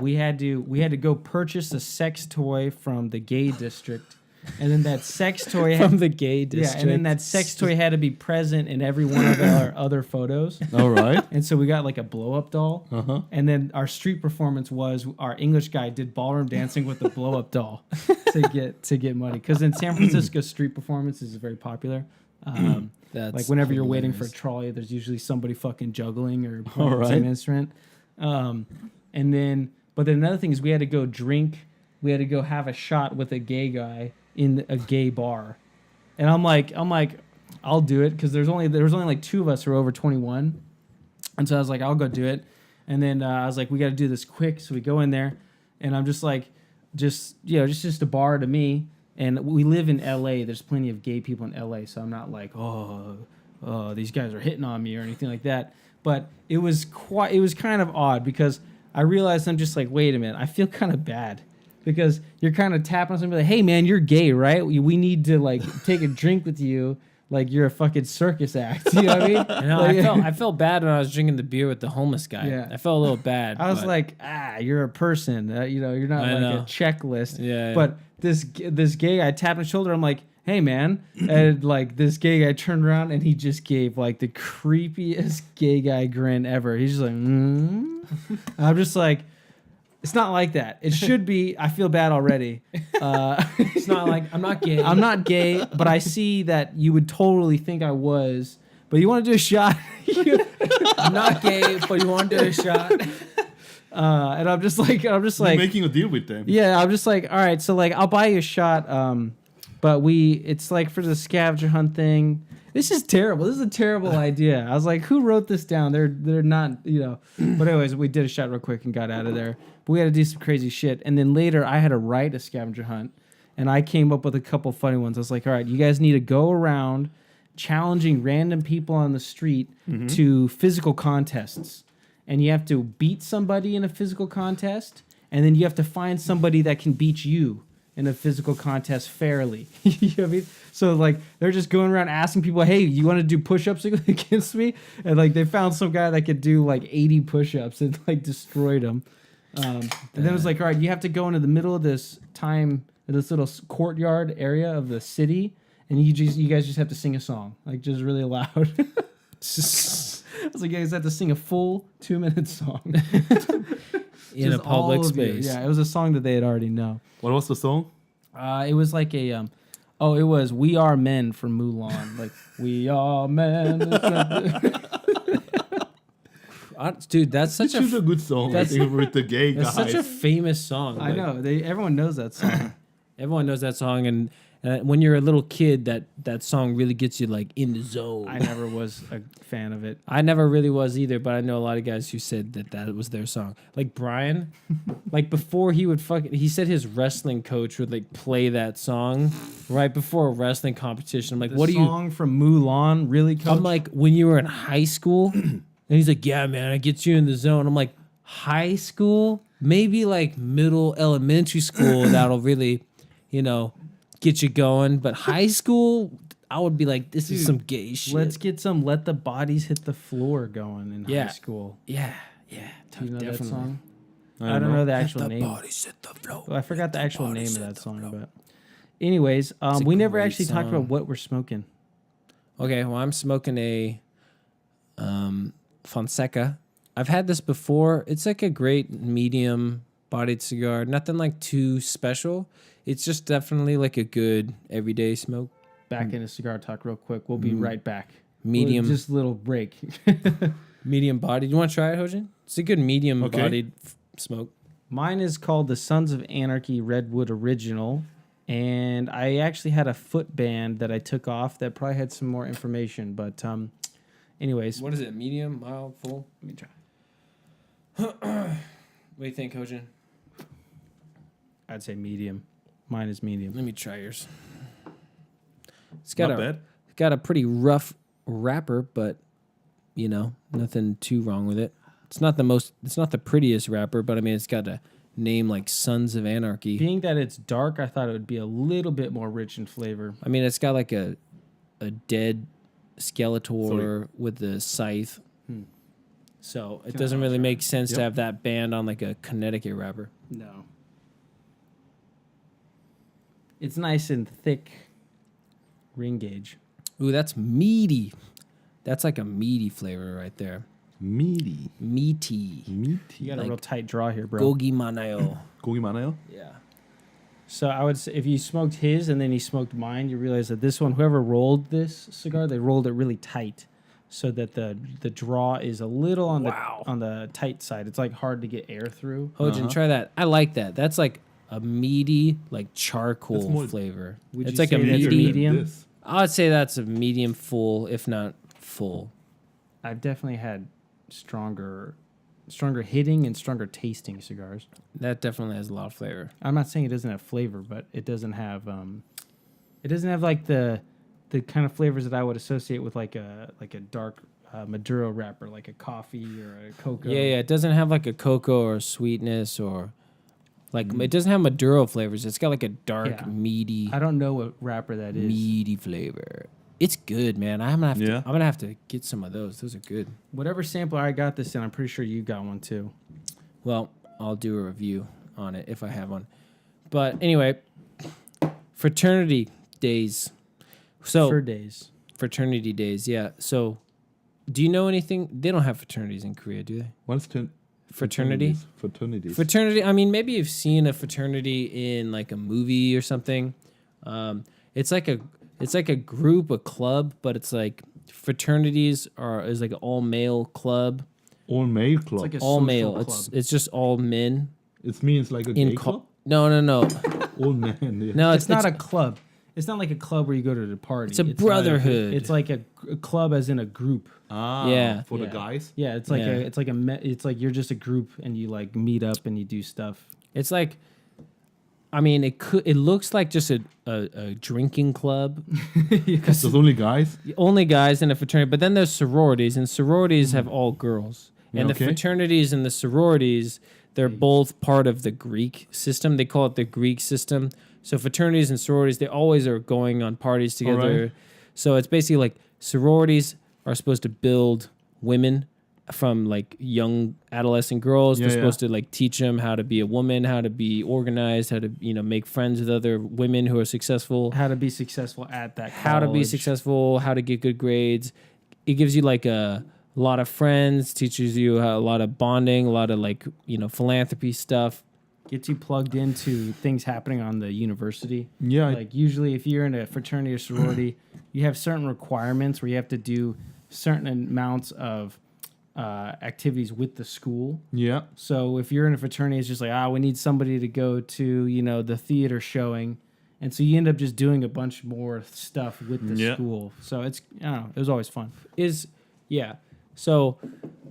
We had to go purchase a sex toy from the gay district. And then that sex toy from the gay district. Yeah, and then that sex toy had to be present in every one of our other photos. All right. And so we got like a blow up doll. Uh-huh. And then our street performance was our English guy did ballroom dancing with the blow up doll to get money. Because in San Francisco, street performance is very popular. That's like whenever you're waiting for a hilarious. trolley, there's usually somebody fucking juggling or All playing right. an instrument. But then another thing is we had to go drink. We had to go have a shot with a gay guy in a gay bar, and I'm like, I'll do it because there was only like 2 of us who were over 21, and so I was like, I'll go do it, and then I was like, we got to do this quick, so we go in there, and I'm just like, just a bar to me, and we live in L.A. There's plenty of gay people in L.A., so I'm not like, oh, these guys are hitting on me or anything like that, but it was kind of odd because I realized I'm just like, wait a minute, I feel kind of bad. Because you're kind of tapping on somebody like, hey, man, you're gay, right? We need to, like, take a drink with you like you're a fucking circus act. You know what I mean? I know, Like, I felt bad when I was drinking the beer with the homeless guy. Yeah. I felt a little bad. I was but- like, you're a person. You're not I like know. a checklist. Yeah. But this gay guy tapped his shoulder. I'm like, hey, man. And, like, this gay guy turned around and he just gave, like, the creepiest gay guy grin ever. He's just like, I'm just like, it's not like that. It should be. I feel bad already. it's not like, I'm not gay. I'm not gay, but I see that you would totally think I was. But you want to do a shot? I'm not gay, but you want to do a shot? And I'm just like, You're making a deal with them. yeah. I'm just like, all right. So like, I'll buy you a shot. But it's like for the scavenger hunt thing. This is terrible. This is a terrible idea. I was like, who wrote this down? They're not, you know. But anyways, we did a shot real quick and got out of there. But we had to do some crazy shit. And then later, I had to write a scavenger hunt, and I came up with a couple funny ones. I was like, all right, you guys need to go around challenging random people on the street to physical contests, and you have to beat somebody in a physical contest, and then you have to find somebody that can beat you in a physical contest fairly. You know what I mean? So like they're just going around asking people, hey, you want to do push-ups against me? And like they found some guy that could do like 80 push-ups and like destroyed them. And then it was like, all right, you have to go into the middle of this little courtyard area of the city, and you guys just have to sing a song, like just really loud. I was like, you guys have to sing a full 2-minute song In a public space. Yeah, it was a song that they had already know. What was the song? It was like a it was "We Are Men" from Mulan. Like we are men. Dude, that's such Which is a good song. I think with the gay guys. That's such a famous song. I know. Everyone knows that song. Everyone knows that song, and when you're a little kid, that song really gets you like in the zone. I never was a fan of it. I never really was either, but I know a lot of guys who said that was their song. Like Brian, like before he said his wrestling coach would like play that song right before a wrestling competition. I'm like, what do you? Song from Mulan, really? Coach? I'm like, when you were in high school, and he's like, yeah, man, I get you in the zone. I'm like, high school, maybe like middle elementary school. That'll really, get you going. But high school, I would be like, this is some gay shit. Let's get some "Let the Bodies Hit the Floor" going in high school. Yeah. Do you know that song? I don't know the actual Let name. the bodies hit the floor. Well, I forgot the Let actual name bodies of hit that the song. floor. But anyways, we never great actually talked song. about what we're smoking. Okay, well, I'm smoking a Fonseca. I've had this before. It's like a great medium-bodied cigar. Nothing like too special. It's just definitely like a good everyday smoke. Back into Cigar Talk real quick. We'll be right back. Medium. Just a little break. Medium bodied. You want to try it, Hojun? It's a good medium bodied smoke. Mine is called the Sons of Anarchy Redwood Original. And I actually had a foot band that I took off that probably had some more information. But anyways. What is it? Medium, mild, full? Let me try. What do you think, Hojun? I'd say medium. Mine is medium. Let me try yours. It's Not bad. got a pretty rough wrapper, but nothing too wrong with it. It's not the prettiest wrapper, but I mean it's got a name like Sons of Anarchy. Being that it's dark, I thought it would be a little bit more rich in flavor. I mean it's got like a dead Skeletor with the scythe. So it doesn't really make sense to have that band on like a Connecticut wrapper. No. It's nice and thick ring gauge. Ooh, that's meaty. That's like a meaty flavor right there. Meaty. Meaty. You got a real tight draw here, bro. Gogi Manayo. Gogi Manayo? Yeah. So I would say if you smoked his and then he smoked mine, you realize that this one, whoever rolled this cigar, they rolled it really tight so that the draw is a little on the tight side. It's like hard to get air through. Hojun, try that. I like that. That's like a meaty, like charcoal flavor. Would It's you like say a that's meaty. medium? I would say that's a medium full, if not full. I've definitely had stronger hitting and stronger tasting cigars. That definitely has a lot of flavor. I'm not saying it doesn't have flavor, but it doesn't have like the kind of flavors that I would associate with like a dark Maduro wrapper, like a coffee or a cocoa. Yeah. It doesn't have like a cocoa or sweetness or like it doesn't have Maduro flavors. It's got like a dark, meaty. I don't know what wrapper that is. Meaty flavor. It's good, man. I'm gonna have to get some of those. Those are good. Whatever sampler I got this in, I'm pretty sure you got one too. Well, I'll do a review on it if I have one. But anyway, Fraternity Days. So Fraternity Days, yeah. So, do you know anything? They don't have fraternities in Korea, do they? What's Fraternity? Fraternities. Fraternity. I mean, maybe you've seen a fraternity in like a movie or something. It's like a group, a club, but it's like fraternities is like an all male club. All male club. It's like a All social male. club. It's just all men. It means like a gay club? No. All men. Yeah. No, It's not a club. it's not like a club where you go to the party. It's a not brotherhood. It's like a club as in a group. Yeah. For the guys. Yeah, it's like it's like you're just a group and you like meet up and you do stuff. It's like, I mean, it looks like just a drinking club. There's only guys. Only guys in a fraternity, but then there's sororities, and sororities have all girls. And the fraternities and the sororities, they're both part of the Greek system. They call it the Greek system. So fraternities and sororities, they always are going on parties together. Right. So it's basically like sororities are supposed to build women from like young adolescent girls. They're supposed to like teach them how to be a woman, how to be organized, how to, make friends with other women who are successful. How to be successful at that college. How to be successful, how to get good grades. It gives you like a lot of friends, teaches you a lot of bonding, a lot of like, philanthropy stuff. Gets you plugged into things happening on the university. Yeah. Like usually if you're in a fraternity or sorority, you have certain requirements where you have to do certain amounts of activities with the school. Yeah. So if you're in a fraternity, it's just like, we need somebody to go to, the theater showing. And so you end up just doing a bunch more stuff with the school. So it's, I don't know, it was always fun. So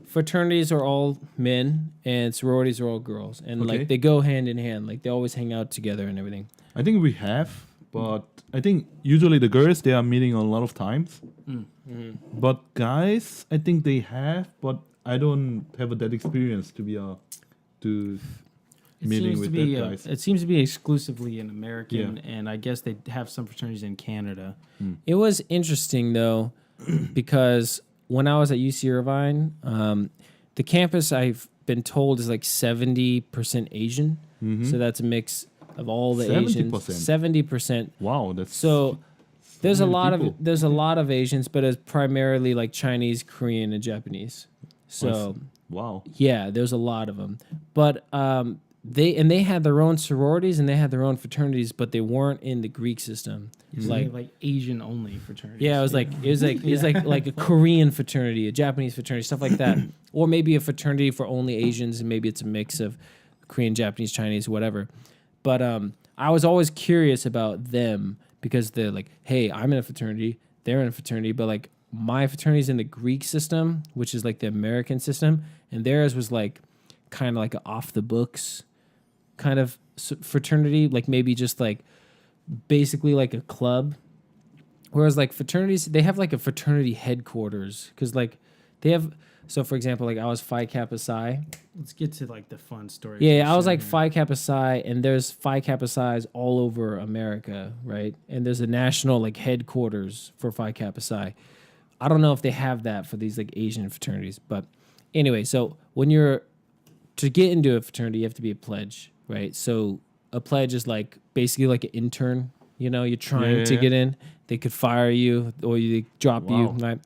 fraternities are all men and sororities are all girls. And like they go hand in hand. Like they always hang out together and everything. I think we have, but I think usually the girls, they are meeting a lot of times. Mm-hmm. But guys, I think they have, but I don't have that experience to be meeting with that guys. It seems to be exclusively an American, and I guess they have some fraternities in Canada. It was interesting though, because when I was at UC Irvine, the campus I've been told is like 70% Asian. Mm-hmm. So that's a mix of all the 70%. Asians. 70%. Wow, that's so. There's a lot of Asians, but it's primarily like Chinese, Korean, and Japanese. So wow, yeah, there's a lot of them. But they had their own sororities and they had their own fraternities, but they weren't in the Greek system. Like Asian only fraternities. Yeah, it was like a Korean fraternity, a Japanese fraternity, stuff like that, or maybe a fraternity for only Asians, and maybe it's a mix of Korean, Japanese, Chinese, whatever. But I was always curious about them. Because they're like, hey, I'm in a fraternity, they're in a fraternity, but like my fraternity's in the Greek system, which is like the American system, and theirs was like kind of like an off the books kind of fraternity, like maybe just like basically like a club. Whereas like fraternities, they have like a fraternity headquarters because like they have. So for example, like I was Phi Kappa Psi. Let's get to like the fun story. Yeah, I was like Phi Kappa Psi, and there's Phi Kappa Psis all over America, right? And there's a national like headquarters for Phi Kappa Psi. I don't know if they have that for these like Asian fraternities, but anyway, so to get into a fraternity, you have to be a pledge, right? So a pledge is like basically like an intern. You're trying to get in. They could fire you or they drop you, right?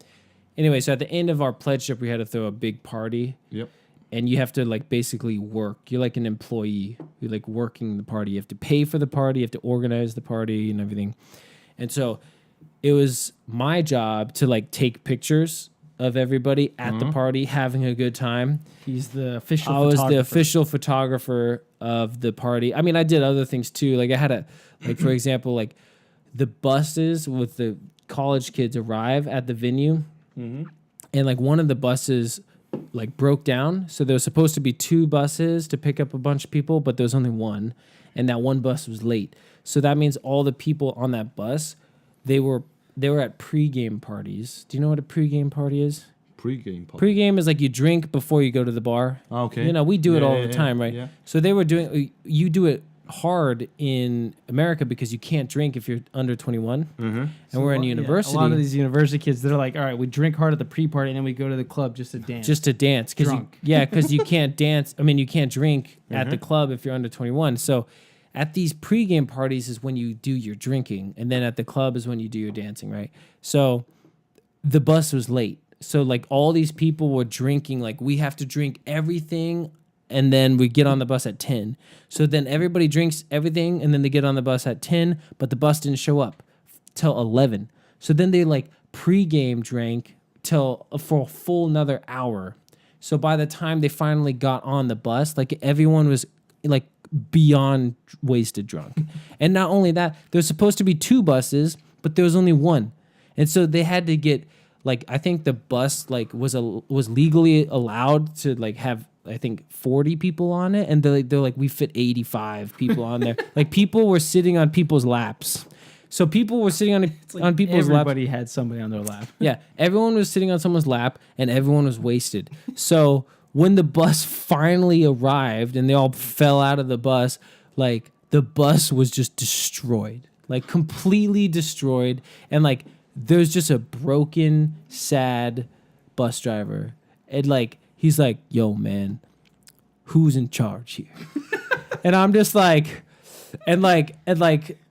Anyway, so at the end of our pledge trip, we had to throw a big party. Yep. And you have to like basically work. You're like an employee. You're like working the party. You have to pay for the party. You have to organize the party and everything. And so it was my job to like take pictures of everybody at the party having a good time. He's the official I was the official photographer of the party. I mean, I did other things too. Like I had for example, like the buses with the college kids arrive at the venue. Mm-hmm. And like one of the buses like broke down. So there was supposed to be 2 buses to pick up a bunch of people, but there was only one. And that one bus was late. So that means all the people on that bus, they were at pregame parties. Do you know what a pregame party is? Pregame party. Pregame is like you drink before you go to the bar. Okay. We do it all the time, right? Yeah. So they were you do it hard in America because you can't drink if you're under 21. Mm-hmm. And so we're in university. A lot of these university kids, they're like, all right, we drink hard at the pre-party and then we go to the club just to dance. Because you can't dance. I mean, you can't drink at the club if you're under 21. So at these pregame parties is when you do your drinking. And then at the club is when you do your dancing, right? So the bus was late. So like all these people were drinking. Like we have to drink everything and then we get on the bus at 10. So then everybody drinks everything, and then they get on the bus at 10, but the bus didn't show up till 11. So then they like pregame drank for a full another hour. So by the time they finally got on the bus, like everyone was like beyond wasted drunk. And not only that, there's supposed to be 2 buses, but there was only 1. And so they had to get like, I think the bus like was legally allowed to like have, I think 40 people on it, and they're like we fit 85 people on there. Like people were sitting on people's laps. So people were sitting on people's laps. Everybody had somebody on their lap. Yeah, everyone was sitting on someone's lap, and everyone was wasted. So when the bus finally arrived, and they all fell out of the bus, like the bus was just destroyed, like completely destroyed, and like there's just a broken, sad bus driver, and like. He's like, yo, man, who's in charge here? And I'm just like, and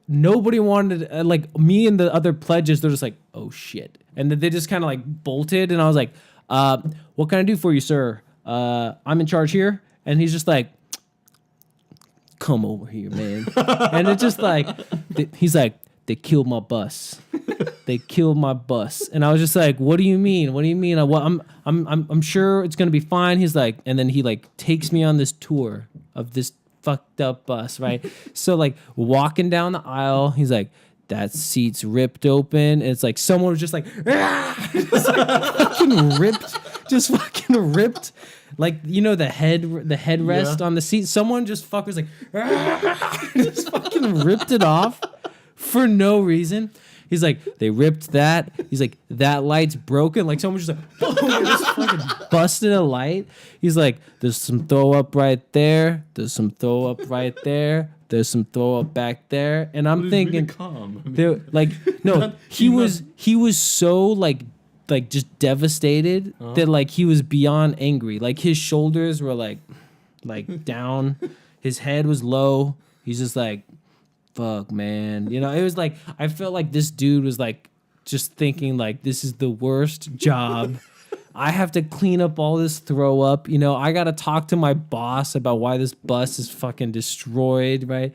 nobody wanted, like me and the other pledges, they're just like, oh shit. And then they just kind of like bolted. And I was like, what can I do for you, sir? I'm in charge here. And he's just like, come over here, man. And it's just like, he's like, they killed my bus. They killed my bus. And I was just like, what do you mean? What do you mean? I'm sure it's going to be fine. He's like, and then he like takes me on this tour of this fucked up bus, right? So like walking down the aisle, he's like, that seat's ripped open. And it's like someone was just like, just like fucking ripped. Like, you know, the headrest on the seat. Someone just was like, just fucking ripped it off for no reason. He's like, they ripped that. He's like, that light's broken. Like someone just like, boom, just fucking busted a light. He's like, there's some throw up right there. There's some throw up right there. There's some throw up back there. And I'm thinking, really calm. they're like, no, he was so like just devastated that like he was beyond angry. Like his shoulders were like down. His head was low. He's just like, fuck, man. You know, it was like, I felt like this dude was like just thinking like, this is the worst job. I have to clean up all this throw up. You know, I got to talk to my boss about why this bus is fucking destroyed, right?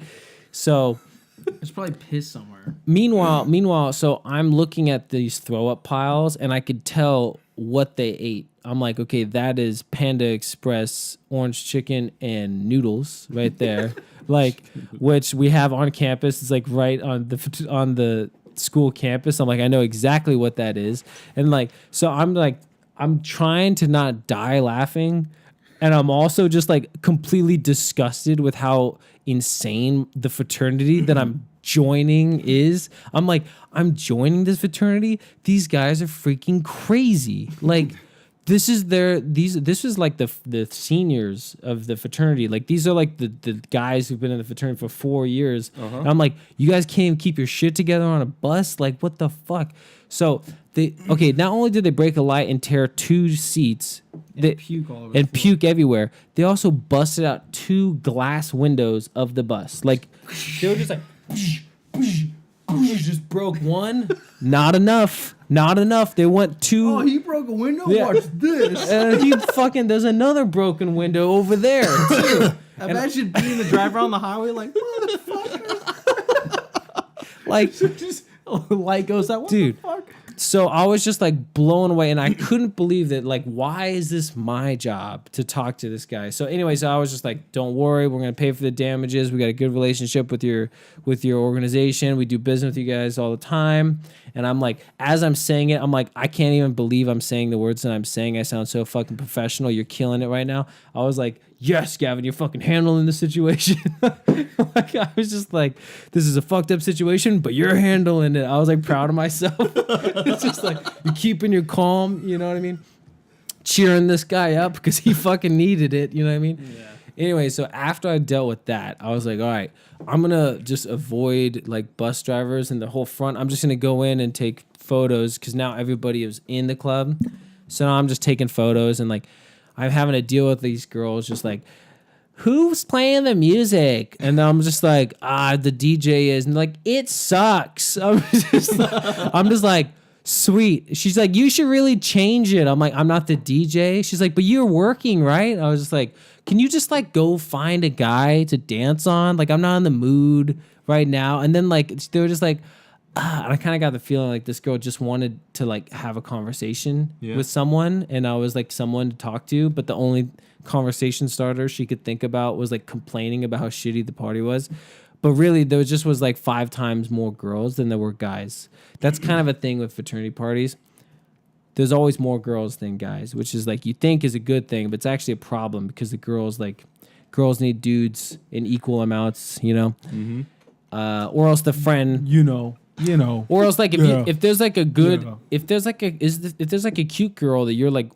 So There's probably piss somewhere. Meanwhile, so I'm looking at these throw up piles and I could tell what they ate. I'm like, okay, that is Panda Express orange chicken and noodles right there. Like, which we have on campus. It's like right on the school campus. I'm like, I know exactly what that is. And like, so I'm trying to not die laughing. And I'm also just like completely disgusted with how insane the fraternity that I'm joining is. I'm like, I'm joining this fraternity. These guys are freaking crazy. Like, this is like the seniors of the fraternity. Like these are like the guys who've been in the fraternity for 4 years. And I'm like, you guys can't even keep your shit together on a bus? Like, what the fuck? So not only did they break a light and tear 2 seats And puke all over and the floor. puke everywhere, they also busted out 2 glass windows of the bus. Like they were just like just broke one. Not enough. They went 2. Oh, he broke a window? Yeah. Watch this. And there's another broken window over there too. Imagine being the driver on the highway like, motherfucker. Like, Just light goes out. What dude. the fuck? So I was just like blown away, and I couldn't believe that. Like, why is this my job to talk to this guy? So, anyways, I was just like, "Don't worry, we're gonna pay for the damages. We got a good relationship with your organization. We do business with you guys all the time." And I'm like, as I'm saying it, I'm like, I can't even believe I'm saying the words that I'm saying. I sound so fucking professional. You're killing it right now. I was like, yes, Gavin, you're fucking handling the situation. Like, I was just like, this is a fucked up situation, but you're handling it. I was like proud of myself. It's just like, you're keeping your calm, you know what I mean? Cheering this guy up because he fucking needed it, you know what I mean? Yeah. Anyway, so after I dealt with that, I was like, all right, I'm going to just avoid like bus drivers and the whole front. I'm just going to go in and take photos because now everybody is in the club. So now I'm just taking photos and like I'm having to deal with these girls just like, who's playing the music? And I'm just like, the DJ is. And like, it sucks. I'm just like, sweet. She's like, you should really change it. I'm like, I'm not the DJ. She's like, but you're working, right? I was just like, can you just like go find a guy to dance on? Like, I'm not in the mood right now. And then like, they were just like, and I kind of got the feeling like this girl just wanted to like have a conversation Yeah. with someone, and I was like someone to talk to, but the only conversation starter she could think about was like complaining about how shitty the party was. But really, there just was like 5 times more girls than there were guys. That's kind of a thing with fraternity parties. There's always more girls than guys, which is like you think is a good thing, but it's actually a problem because the girls need dudes in equal amounts, you know, or else the friend. You know. Or else, like, if there's like a good, Yeah. if there's like a cute girl that you're like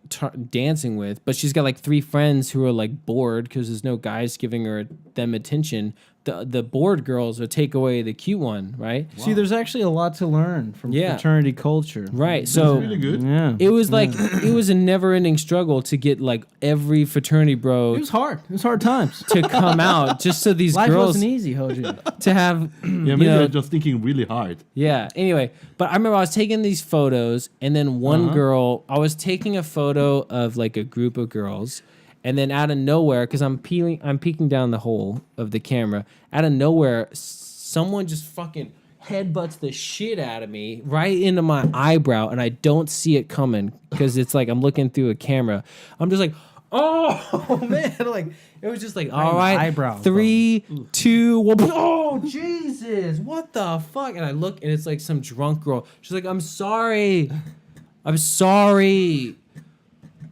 dancing with, but she's got like 3 friends who are like bored because there's no guys giving them attention. The bored girls will take away the cute one, right? See, there's actually a lot to learn from Yeah. fraternity culture. Right. So Really good. Yeah. it was like it was a never-ending struggle to get like every fraternity bro It was hard. It was hard times. to come out, just so these Life girls wasn't easy, Hojun. to have. Yeah, you maybe know, you're just thinking really hard. Yeah. Anyway, but I remember I was taking these photos, and then one girl, I was taking a photo of like a group of girls, and then out of nowhere, because I'm peeking down the hole of the camera. Out of nowhere, someone just fucking headbutts the shit out of me right into my eyebrow, and I don't see it coming because it's like I'm looking through a camera. I'm just like, oh man, like it was just like, all right, eyebrow, 3, 2, 1. Oh Jesus, what the fuck? And I look, and it's like some drunk girl. She's like, I'm sorry,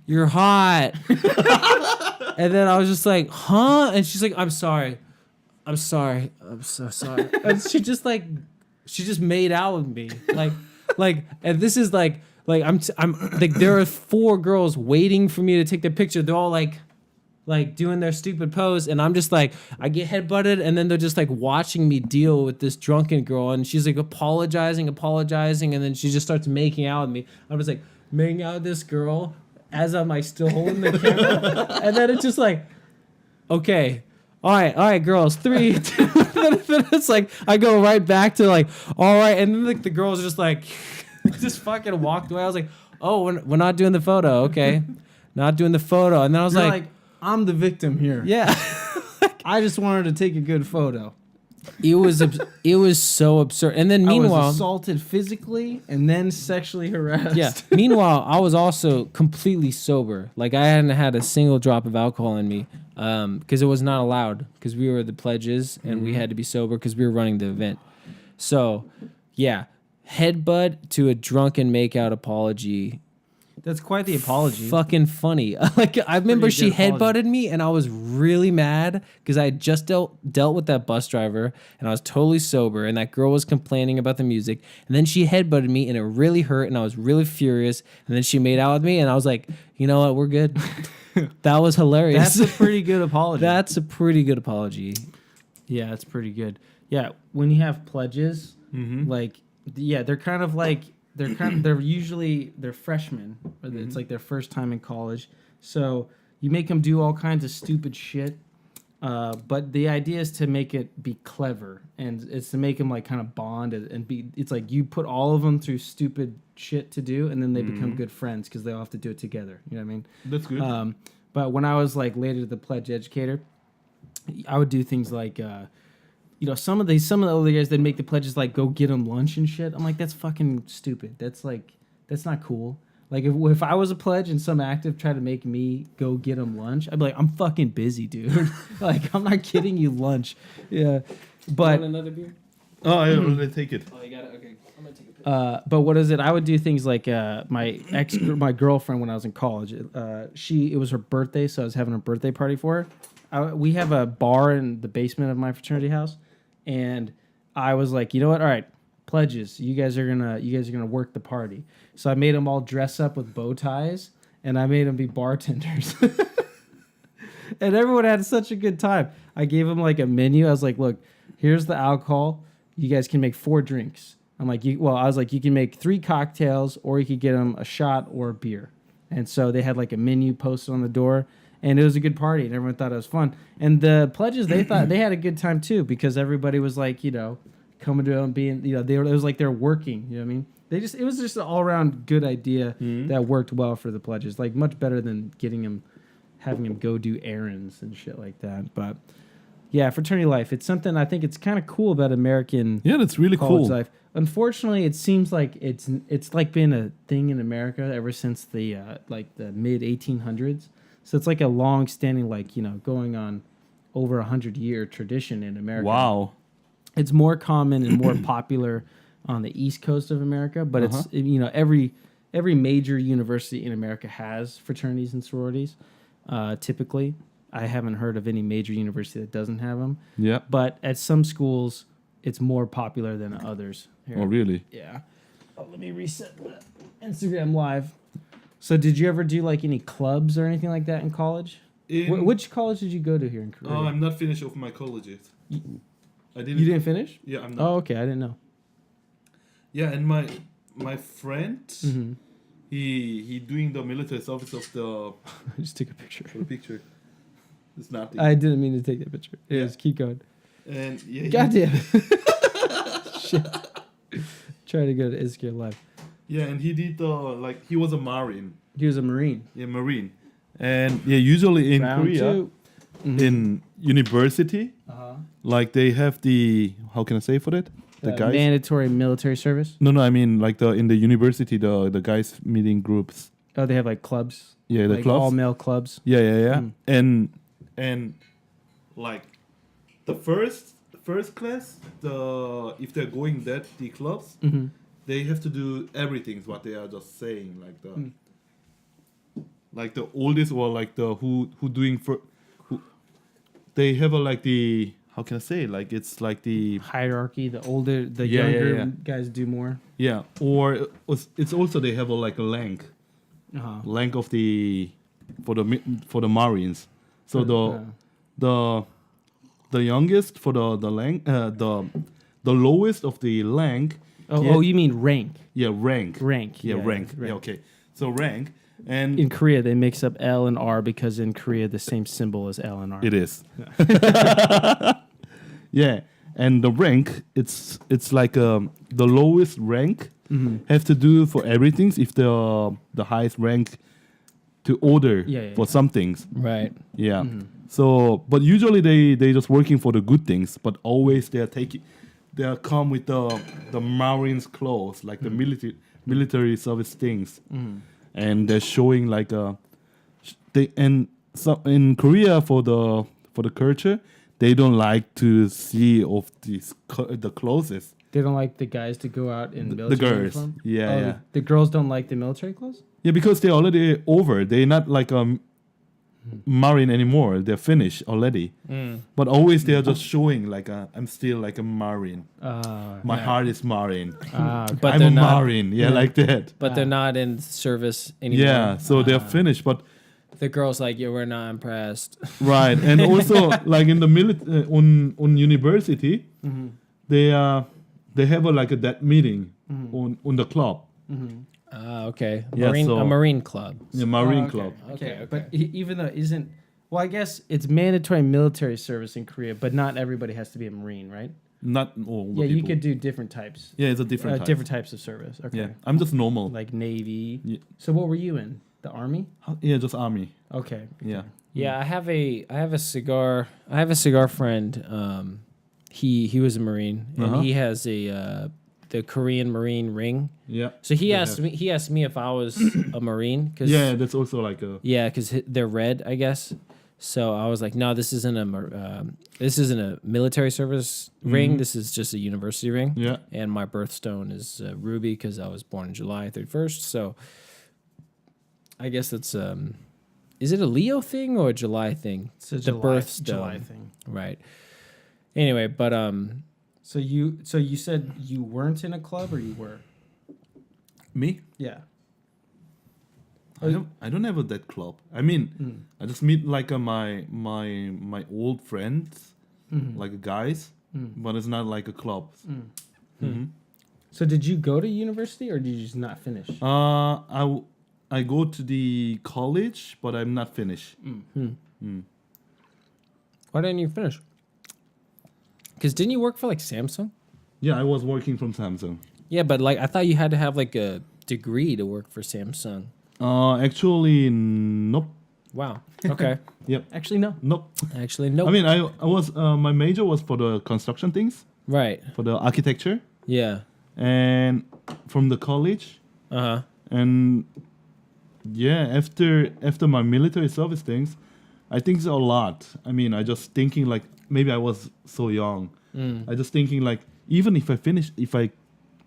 you're hot. And then I was just like, huh? And she's like, I'm sorry, I'm so sorry. And she just made out with me, like, and this is like I'm like, there are 4 girls waiting for me to take the picture. They're all like doing their stupid pose, and I'm just like, I get headbutted, and then they're just like watching me deal with this drunken girl, and she's like apologizing, and then she just starts making out with me. I'm just like making out with this girl as I'm like still holding the camera, and then it's just like, okay. All right, girls, 3, 2. Then it's like I go right back to like, all right, and then like the girls are just like, just fucking walked away. I was like, oh, we're not doing the photo, okay, not doing the photo. And then I was You're like, I'm the victim here. yeah, I just wanted to take a good photo. it was so absurd. And then I meanwhile, was assaulted physically and then sexually harassed. yeah. Meanwhile, I was also completely sober. Like I hadn't had a single drop of alcohol in me, because it was not allowed. Because we were the pledges and we had to be sober because we were running the event. So, yeah, headbutt to a drunken makeout apology. That's quite the apology. Fucking funny. Like I remember Pretty she good apology. headbutted me, and I was really mad because I had just dealt with that bus driver, and I was totally sober, and that girl was complaining about the music, and then she headbutted me, and it really hurt, and I was really furious, and then she made out with me, and I was like, you know what, we're good. That was hilarious. That's a pretty good apology. That's a pretty good apology. Yeah, it's pretty good. Yeah, when you have pledges, like, yeah, they're kind of like they're usually freshmen. It's like their first time in college, so you make them do all kinds of stupid shit. But the idea is to make it be clever, and it's to make them like kind of bond and be. It's like you put all of them through stupid shit to do, and then they become good friends because they all have to do it together. You know what I mean? That's good. But when I was like later the pledge educator, I would do things like, you know, some of the older guys that make the pledges like go get them lunch and shit. I'm like, that's fucking stupid. That's not cool. Like if I was a pledge and some active tried to make me go get them lunch, I'd be like, I'm fucking busy, dude. Like I'm not getting you lunch. Yeah, but Want another beer? Oh, I already take it. Oh, you got it. Okay, I'm gonna take a picture. but what is it? I would do things like my girlfriend when I was in college. It was her birthday, so I was having a birthday party for her. We have a bar in the basement of my fraternity house, and I was like, you know what? All right, pledges. You guys are gonna work the party. So I made them all dress up with bow ties, and I made them be bartenders. And everyone had such a good time. I gave them like a menu. I was like, look, here's the alcohol. You guys can make 4 drinks. I was like, you can make 3 cocktails, or you could get them a shot or a beer. And so they had like a menu posted on the door, and it was a good party, and everyone thought it was fun. And the pledges, they thought they had a good time too, because everybody was like, you know, coming to them, being, you know, it was like they're working. You know what I mean? It was just an all around good idea that worked well for the pledges, like much better than having them go do errands and shit like that. But Yeah, fraternity life. It's something I think it's kind of cool about American Yeah, that's really college cool. life. Unfortunately, it seems like it's like been a thing in America ever since the like the mid 1800s. So it's like a long standing, like, you know, going on over 100-year tradition in America. Wow. It's more common and more popular on the East Coast of America, but it's, you know, every major university in America has fraternities and sororities. Typically, I haven't heard of any major university that doesn't have them. Yeah. But at some schools, it's more popular than others. Here. Oh, really? Yeah. Oh, let me reset the Instagram live. So, did you ever do like any clubs or anything like that in college? Which college did you go to here in Korea? I'm not finished with my college yet. I didn't. You didn't finish? Yeah, I'm not. Oh, okay. I didn't know. Yeah, and my friend, Mm-hmm. he doing the military service of the I just took a picture. picture. It's nothing. I didn't mean to take that picture. Yeah. Just keep going. And yeah, Goddamn. Shit. Try to go to Instagram live. Yeah, and he did like he was a marine. He was a Marine. Yeah, marine. And yeah, usually in Round Korea, two. Mm-hmm. in university, like they have the how can I say for that? The guys. Mandatory military service. No, I mean like in the university the guys meeting groups. Oh, they have like clubs. Yeah, the like clubs. all male clubs. Yeah. Mm. And like the first class, if they're going the clubs, Mm-hmm. they have to do everything. Is what they are just saying, like the oldest or like the who doing who they have like the how can I say, like it's like the Hierarchy. The older, the Yeah, younger guys do more. yeah, or it's also they have like a rank of the for the Marines. So the youngest for the rank the lowest of the rank. Oh, you mean rank? Yeah, rank. Rank. Yeah, rank. Yeah, okay. So rank and In Korea, they mix up L and R because in Korea, the same symbol as L and R. it is. Yeah, and the rank it's like the lowest rank have to do for everything if the highest rank to order for some things. Right. Yeah. So, but usually they just working for the good things, but always they are come with the Marines clothes, like the military service things, and they're showing like so in Korea for the culture, they don't like to see of the clothes. They don't like the guys to go out in The military girls, uniform? yeah, Oh, yeah. The girls don't like the military clothes? Yeah, because they're already over. They're not like Marine anymore. They're finished already. But always they are just showing like I'm still like a Marine. My heart is Marine. Okay. But I'm they're a not- Marine. Yeah, like that. But they're not in service anymore. Yeah, so they're finished. But The girl's like, yeah, we're not impressed. right, and also like in the on university, they have that meeting on the club. Okay. Yeah, A marine club. The Marine Oh, club. Okay. But even though it isn't, well, I guess it's mandatory military service in Korea, but not everybody has to be a Marine, right? Not all the Yeah, you people. could do different types. Yeah, it's a different type. Different types of service. Okay. Yeah, I'm just normal. Like Navy. Yeah. So what were you in? The Army? Yeah, just army. Okay. Yeah. Yeah, I have a cigar friend. He was a Marine and he has the Korean Marine ring. Yeah. So he asked me if I was a Marine cuz Yeah, that's also like a. yeah, cuz they're red, I guess. So I was like, "No, this isn't a military service ring. This is just a university ring." Yeah. And my birthstone is ruby cuz I was born July 31st. So I guess that's is it a Leo thing or a July thing? It's a the birthstone. July thing. Right. Anyway, but So you said you weren't in a club or you were? Me? Yeah. I don't have that club. I mean, I just meet like my old friends, like guys, but it's not like a club. So did you go to university or did you just not finish? I go to the college, but I'm not finished. why didn't you finish? Because didn't you work for like Samsung? Yeah, I was working from Samsung. Yeah, but like I thought you had to have like a degree to work for Samsung. Actually, nope. Wow. Okay. Actually, no. Nope. Actually, nope. I mean, I was my major was for the construction things, right. for the architecture, Yeah. and from the college, Uh-huh. and yeah, after my military service things, I think it's a lot. I mean, I just thinking like maybe I was so young. I just thinking like even if I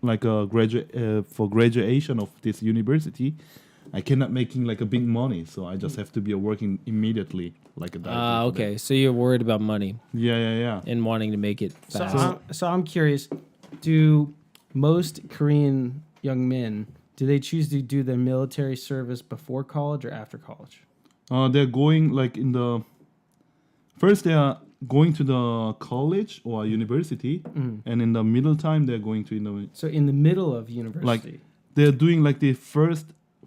like graduate for graduation of this university, I cannot making like a big money, so I just have to be working immediately like a director for Okay. that. So you're worried about money Yeah. and wanting to make it So, fast. I'm curious. Do most Korean young men choose to do their military service before college or after college? They're going like in the first they are going to the college or university, and in the middle time they're going to So in the middle of university, they're doing like the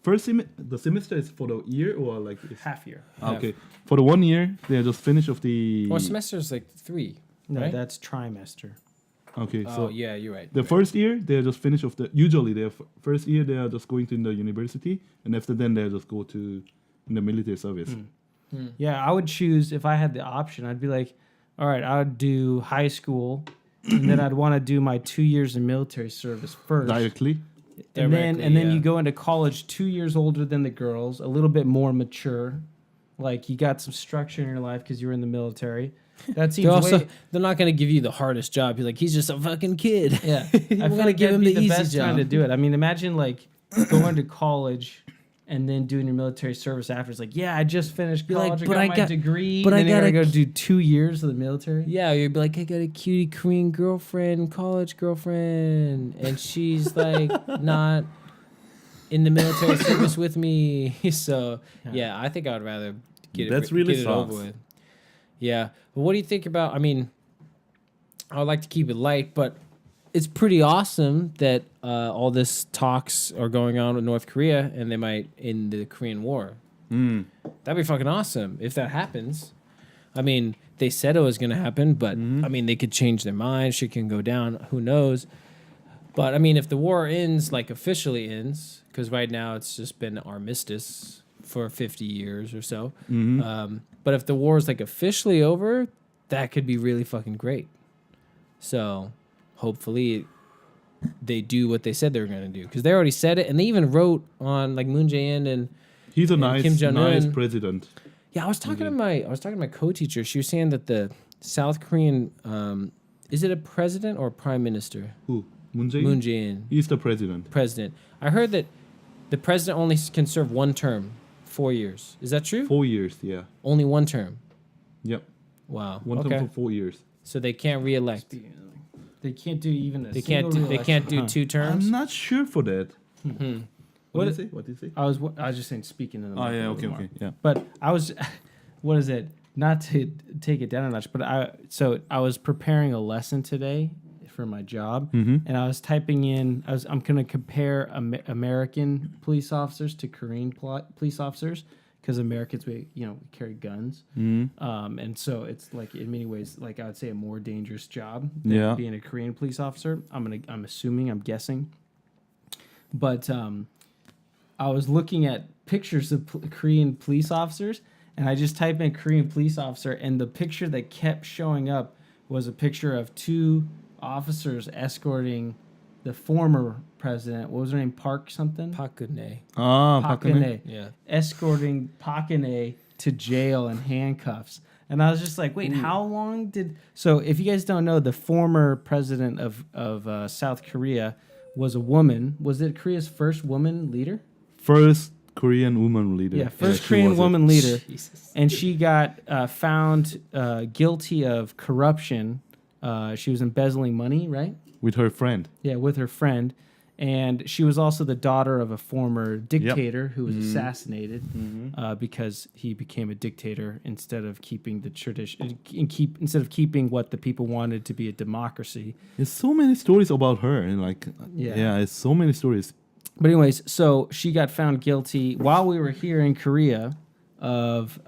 the semester is for the year or like it's, half year. okay, for the 1 year they're just finished of the Well, semester is like 3. No, right? that's trimester. okay, Oh, so yeah, you're right. the first year they're just finished of the usually their first year they are just going to the university, and after then they just go to in the military service. Yeah, I would choose if I had the option. I'd be like, all right, I would do high school, and then I'd want to do my 2 years of military service first. Directly. And then Directly, you yeah. go into college 2 years older than the girls, a little bit more mature, like you got some structure in your life because you were in the military. That seems They're not going to give you the hardest job. You're like, he's just a fucking kid. yeah. I I feel want to like give him that'd the be easy best time job. to do it. I mean, imagine like going to college and then doing your military service after. It's like, yeah, I just finished You're like, college. but I I got my got- degree. but and I then you gotta gotta go do 2 years of the military. Yeah, you'd be like, I got a cutie Korean girlfriend, college girlfriend, and she's like not in the military service with me. So yeah, I think I would rather get That's it, really get it over sucks. with. Yeah, but what do you think about? I mean, I would like to keep it light, but it's pretty awesome that all this talks are going on with North Korea, and they might end the Korean War. That'd be fucking awesome if that happens. I mean, they said it was going to happen, but I mean, they could change their mind. Shit can go down. Who knows? But I mean, if the war ends, like officially ends, because right now it's just been armistice for 50 years or so. But if the war is like officially over, that could be really fucking great. So hopefully they do what they said they were going to do, because they already said it, and they even wrote on like Moon Jae-in and He's a And nice, Kim Jong-un. nice president. yeah, I was talking to my co-teacher. She was saying that the South Korean is it a president or a prime minister? Who? Moon Jae-in? Moon Jae-in, He's the president. president. I heard that the president only can serve one term, 4 years. Is that true? 4 years, yeah. Only one term. Yep. Wow. One okay. term for 4 years. So they can't reelect. They can't do even a They can't do. They can't do 2 terms. I'm not sure for that. What What did you say? What did you say? I was just saying speaking in the Oh, yeah, microphone okay, more. okay. Yeah. But I was, what is it? Not to take it down a notch, but I was preparing a lesson today for my job, and I was typing in. I'm going to compare American police officers to Korean police officers, because Americans we carry guns, and so it's like in many ways like I would say a more dangerous job than Yeah. being a Korean police officer. I'm assuming, I'm guessing, but I was looking at pictures of Korean police officers, and I just typed in Korean police officer, and the picture that kept showing up was a picture of 2 officers escorting the former president. What was her name? Park something? Park Geun-hye. Ah, Park Geun-hye. Yeah. Escorting Park Geun-hye to jail in handcuffs. And I was just like, wait, how long did... So if you guys don't know, the former president of South Korea was a woman. Was it Korea's first woman leader? First Korean woman leader. Yeah, first she Korean was it. woman leader. Jesus. And she got found guilty of corruption. She was embezzling money, right? With her friend. Yeah, with her friend. And she was also the daughter of a former dictator who was assassinated because he became a dictator instead of keeping the tradition, instead of keeping what the people wanted to be a democracy. There's so many stories about her, and like, Yeah. it's so many stories. But anyways, so she got found guilty while we were here in Korea of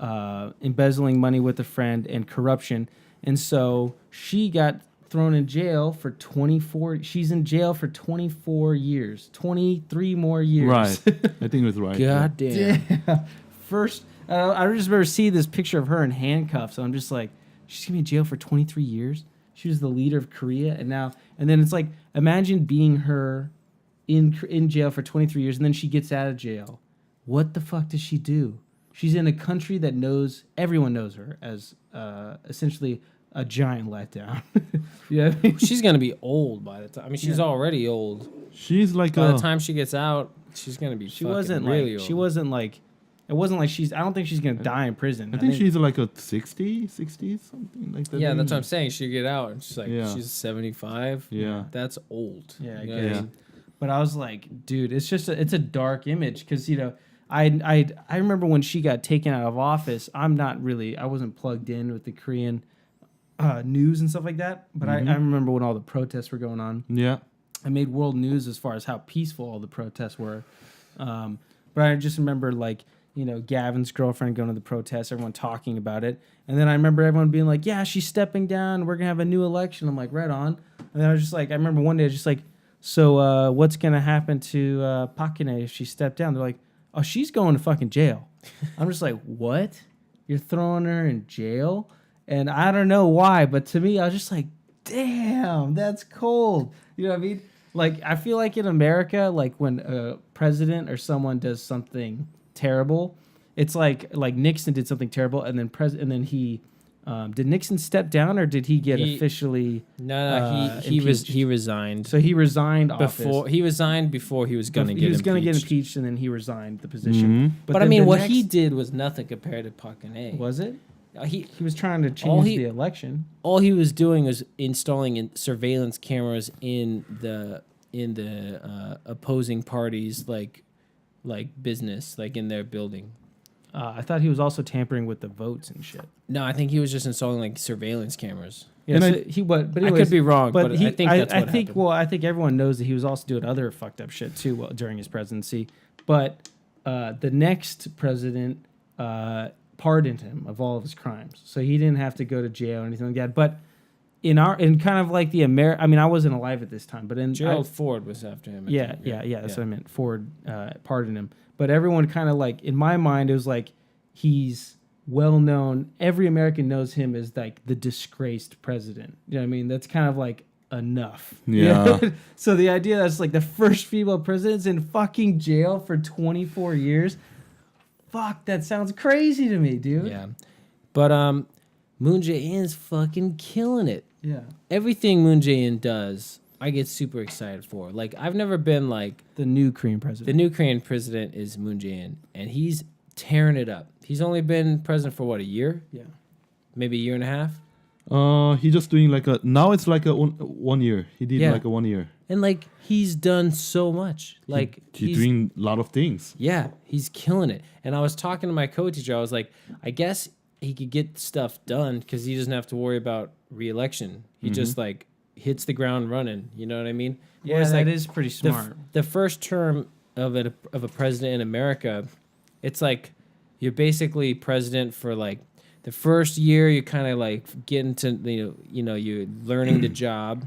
embezzling money with a friend and corruption. And so she got thrown in jail for 24. She's in jail for 24 years, 23 more years. Right. I think it was right. God damn. Yeah. First, I just remember seeing this picture of her in handcuffs. And I'm just like, she's gonna be in jail for 23 years. She was the leader of Korea, and then it's like, imagine being her in jail for 23 years, and then she gets out of jail. What the fuck does she do? She's in a country that everyone knows her as essentially a giant letdown. Yeah, She's gonna be old by the time. I mean, she's already old. She's like By the time she gets out, she's gonna be. She wasn't really old. She wasn't like. It wasn't like she's. I don't think she's gonna die in prison. I think she's like a 60, something like that. Yeah, that's what I'm saying. She get out and she's like, Yeah. she's 75. Yeah. That's old. Yeah, I You know guess. what I mean? But I was like, dude, it's just it's a dark image because I remember when she got taken out of office. I wasn't plugged in with the Korean news and stuff like that. But I remember when all the protests were going on. Yeah. I made world news as far as how peaceful all the protests were. But I just remember Gavin's girlfriend going to the protests, everyone talking about it. And then I remember everyone being like, yeah, she's stepping down. We're going to have a new election. I'm like, right on. And then I was just like, I remember one day I was just like, so what's going to happen to Park Geun-hye if she stepped down? They're like, oh, she's going to fucking jail. I'm just like, what? You're throwing her in jail? And I don't know why, but to me, I was just like, damn, that's cold. You know what I mean? Like, I feel like in America, like when a president or someone does something terrible, it's like Nixon did something terrible, and then he did Nixon step down, or did he get officially? No, he resigned. So he resigned before office. He resigned before he was gonna get. He was going to get impeached, and then he resigned the position. Mm-hmm. But I then mean, the what next- he did was nothing compared to Park Geun-hye. was it? He He was trying to change the election. all he was doing was installing surveillance cameras in the opposing parties like business, like in their building. I thought he was also tampering with the votes and shit. No, I think he was just installing like surveillance cameras. Yeah, And but I anyways, could be wrong, but I think that's what happened. Well, I think everyone knows that he was also doing other fucked up shit too during his presidency. But the next president pardoned him of all of his crimes, so he didn't have to go to jail or anything like that. But in kind of like the I mean, I wasn't alive at this time, but in Gerald Ford was after him. I think. That's what I meant. Ford pardoned him, but everyone kind of like in my mind it was like he's well known. Every American knows him as like the disgraced president. You know what I mean? That's kind of like enough. Yeah. So the idea that's like the first female president's in fucking jail for 24 years. Fuck, that sounds crazy to me, dude. Yeah, but Moon Jae-in's fucking killing it. Yeah. Everything Moon Jae-in does, I get super excited for. Like, I've never been like... The new Korean president. The new Korean president is Moon Jae-in, and he's tearing it up. He's only been president for, what, a year? Yeah. Maybe a year and a half? He just doing like now it's like a 1 year. He did like a 1 year. And, like, he's done so much. Like, he's doing a lot of things. Yeah, he's killing it. And I was talking to my co-teacher. I was like, I guess he could get stuff done because he doesn't have to worry about re-election. He just, like, hits the ground running. You know what I mean? Yeah, Whereas, that like, is pretty smart. The first term of a president in America, it's like you're basically president for, like, the first year you kind of, like, get into, you're learning the job.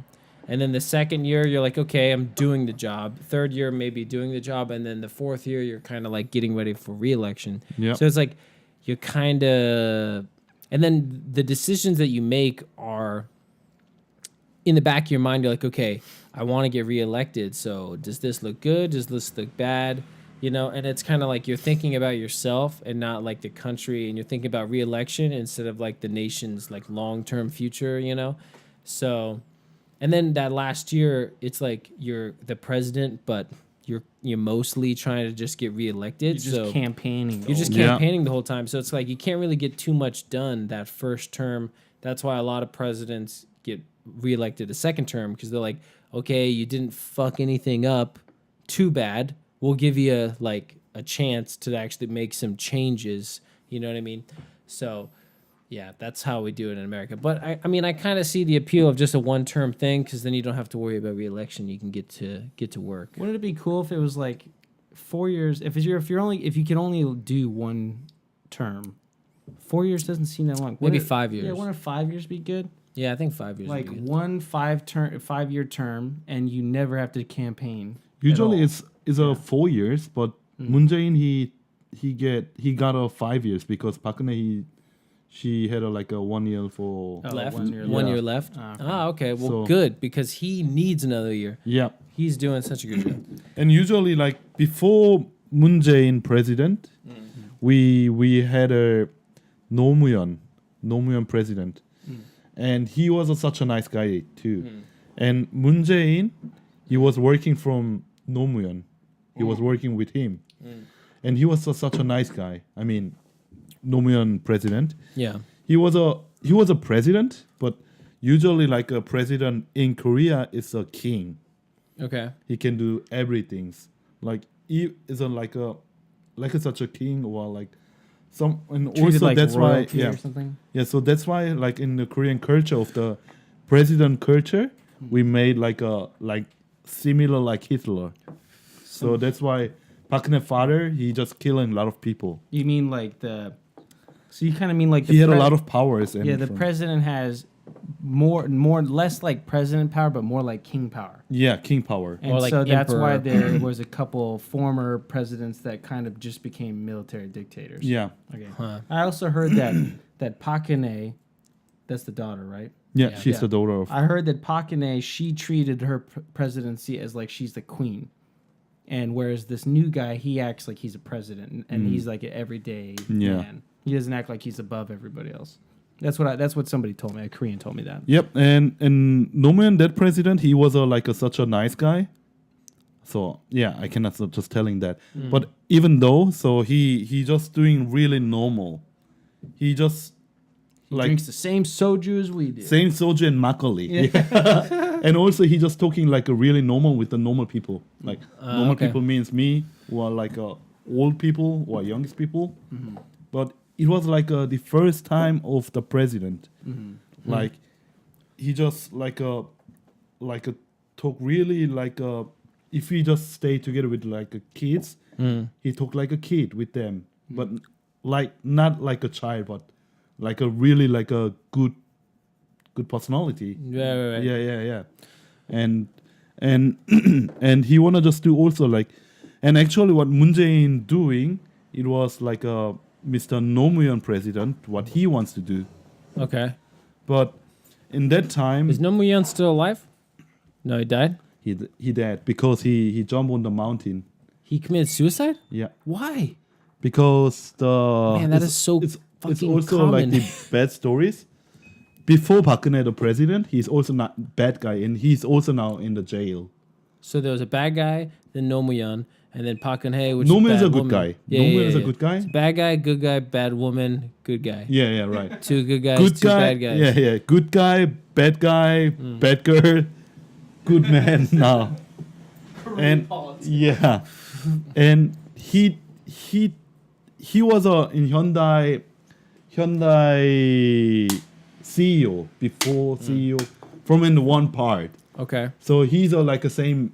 And then the second year, you're like, okay, I'm doing the job. Third year, maybe doing the job. And then the fourth year, you're kind of like getting ready for re-election. Yeah. So it's like you're kind of... And then the decisions that you make are... In the back of your mind, you're like, okay, I want to get re-elected. So does this look good? Does this look bad? And it's kind of like you're thinking about yourself and not like the country. And you're thinking about re-election instead of like the nation's like long-term future, So... And then that last year, it's like you're the president, but you're mostly trying to just get reelected. You're just campaigning. You're just campaigning the whole time. So it's like you can't really get too much done that first term. That's why a lot of presidents get reelected the second term because they're like, okay, you didn't fuck anything up too bad. We'll give you a chance to actually make some changes. You know what I mean? So... Yeah, that's how we do it in America. But I mean, I kind of see the appeal of just a one-term thing because then you don't have to worry about re-election. You can get to work. Wouldn't it be cool if it was like 4 years? If you can only do one term, 4 years doesn't seem that long. Maybe 5 years. Yeah, wouldn't 5 years be good? Yeah, I think 5 years. Like would be good. one 5-year term, and you never have to campaign. Usually it's 4 years, but Moon Jae-in he got a 5 years because Park Geun-hye she had a 1 year for left. 1 year One left. year left. Okay. Well, So- good because he needs another year. yeah. He's doing such a good job. And usually, like before Moon Jae-in president, we had a Nomuyon president, and he was such a nice guy too. And Moon Jae-in, he was working from Nomuyon. He was working with him, and he was such a nice guy. I mean, Nomuyon president. Yeah. He was a president, but usually like a president in Korea is a king. Okay. He can do everything. Like he isn't like such a king or like some. And Treated also like that's why royalty or something. yeah. So that's why like in the Korean culture of the president culture, we made like similar like Hitler. So that's why Park Geun-hye's father he just killing a lot of people. You mean like the? So you kind of mean like the He had a lot of powers. And yeah. The president has less like president power, but more like king power. Yeah, king power. And Or like so that's why emperor. there was a couple former presidents that kind of just became military dictators. Yeah, Okay. Huh. I also heard that Park Geun-hye, that's the daughter, right? yeah. Yeah. She's Yeah. the daughter of. I heard that Park Geun-hye, she treated her presidency as like she's the queen. And whereas this new guy, he acts like he's a president and he's like an everyday Yeah. man. He doesn't act like he's above everybody else. That's what somebody told me. A Korean told me that. Yep, and Nomuyon, that president, he was such a nice guy. So yeah, I cannot just telling that. But even though, so he just doing really normal. He just He like drinks the same soju as we do. same soju and makgeolli. And also he just talking like a really normal with the normal people. Like normal okay. people means me or like old people or youngest people. But it was like the first time of the president. Like he just like a talk really like if we just stay together with like kids, he talk like a kid with them, but like not like a child, but like a really like a good personality. Right. Yeah. And and he wanna just do also like, and actually what Moon Jae-in doing, it was like a Mr. Nomuyon president, what he wants to do. Okay. But in that time, Is Nomuyon still alive? No, he died. he died because he jumped on the mountain. He committed suicide. Yeah, Why? because the Man, that it's- is so it's fucking also common. like the bad stories. Before Park Geun-hye, the president, he's also not bad guy, and he's also now in the jail. So there was a bad guy, then Nomuyon, and then Park Geun-hye, which Nomuyon is bad a good woman. guy. Yeah, Nomuyon is a yeah. good guy. It's bad guy, good guy, bad woman, good guy. Yeah, right. Two good guys, Good two guy, bad guys. yeah. Good guy, bad girl, good man now. And yeah, and he was in Hyundai CEO before CEO from in one part. Okay. So he's like a same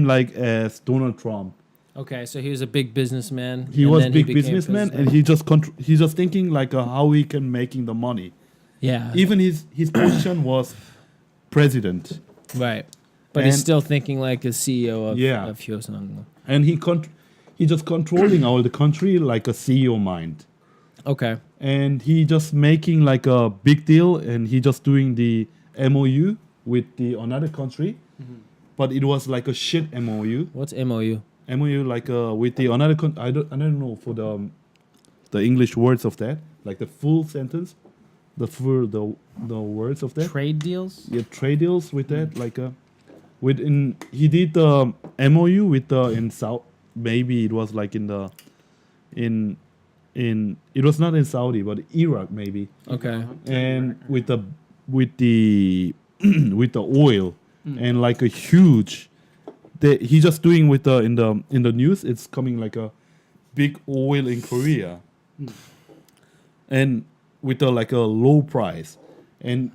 like as Donald Trump. Okay, so he was a big businessman. He and was then big became businessman, president. and he just thinking like how he can making the money. Yeah. Even his position was president, Right. But he's And- still thinking like a CEO of, Yeah. of Hyosan. and he just controlling all the country like a CEO mind. Okay. And he just making like a big deal, and he just doing the MOU with the another country, but it was like a shit MOU. What's MOU? MOU like with the another I don't know for the English words of that, like the full sentence, the words of that. Trade deals. Yeah, trade deals with that, like he did the MOU with the in South. Maybe it was like in it was not in Saudi, but Iraq maybe, Okay. and with the with the oil and like a huge. He just doing with the in the news. It's coming like a big oil in Korea, and with like a low price, and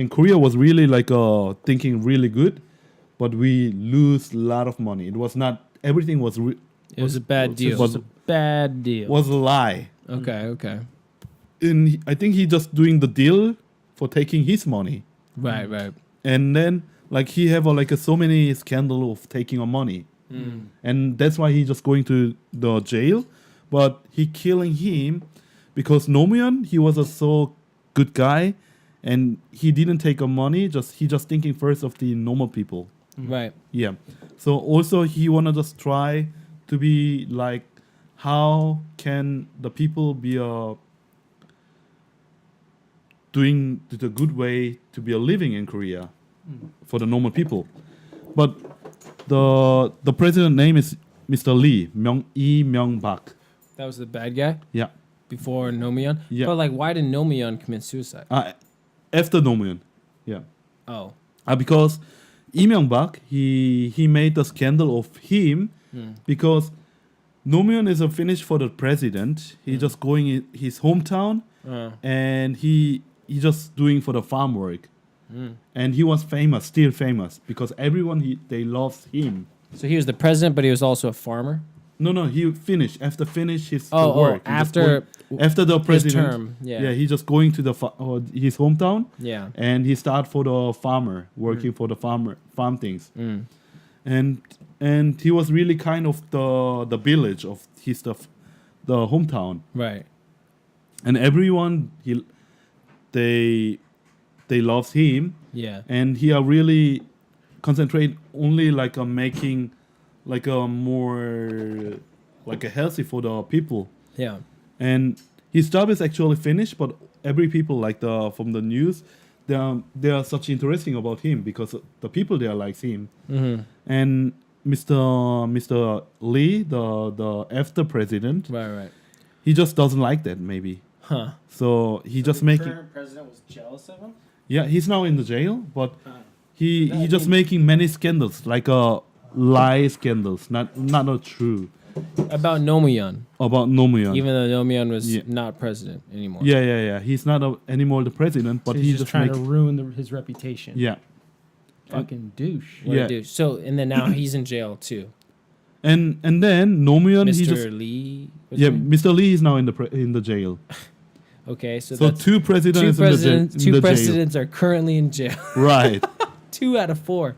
Korea was really like thinking really good, but we lose a lot of money. It was not everything was. It was a bad deal. Was Bad deal. was a lie, Okay. and I think he just doing the deal for taking his money, Right. and then like he have so many scandal of taking our money. And that's why he just going to the jail. but he killing him because Nomion, he was a so good guy, and he didn't take a money. He just thinking first of the normal people. Right. Yeah. So also he wanna just try to be like, how can the people be doing the good way to be a living in Korea for the normal people. But the president name is Mr. Lee Myung-bak. That was the bad guy Yeah. before Nomion. Yeah. But like, why did Nomion commit suicide? After Nomion. Yeah. Oh. Because Lee Myung-bak, he made the scandal of him because Nomion is a finish for the president. He just going in his hometown and he just doing for the farm work. And he was famous, still famous, because everyone they loves him. So he was the president, but he was also a farmer. No, he finished after finish his Oh, work. He just after after the president term, yeah. he just going to the his hometown. Yeah. And he start for the farmer, working for the farm things. And he was really kind of the village of his the hometown. Right. And everyone they loves him. Yeah. And he are really concentrate only like making like a more like a healthy for the people. Yeah. And his job is actually finished, but every people like from the news, they are such interesting about him because the people there likes him. And Mr. Lee, the after president, Right. he just doesn't like that maybe. Huh. So he just making. Current president was jealous of him. Yeah, he's now in the jail, but he just making many scandals like lie scandals, not true About Nomion. about Nomion. Even though Nomion was Yeah. not president anymore. Yeah. He's not anymore the president, but So he's he's just trying to ruin his reputation. Yeah. Fucking douche. What to Yeah. do. So and then now he's in jail too. And then Nomion, he Mr. just Lee. what's yeah, his name? Mr. Lee is now in the jail. Okay, so So that's two presidents two presidents are currently in jail. Right. 2 out of 4.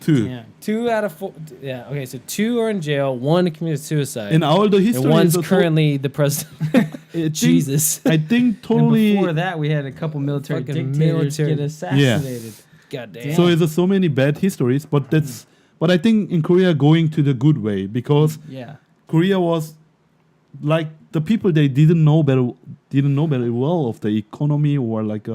Two. Yeah. 2 out of 4. Yeah. Okay, so 2 are in jail. 1 committed suicide. In all the history, and one's is a currently the president. Jesus. I think And totally. before that, we had a couple military Fucking dictators military. get assassinated. God damn. So it's so many bad histories, but but I think in Korea going to the good way because Yeah. Korea was like the people they didn't know very well of the economy or like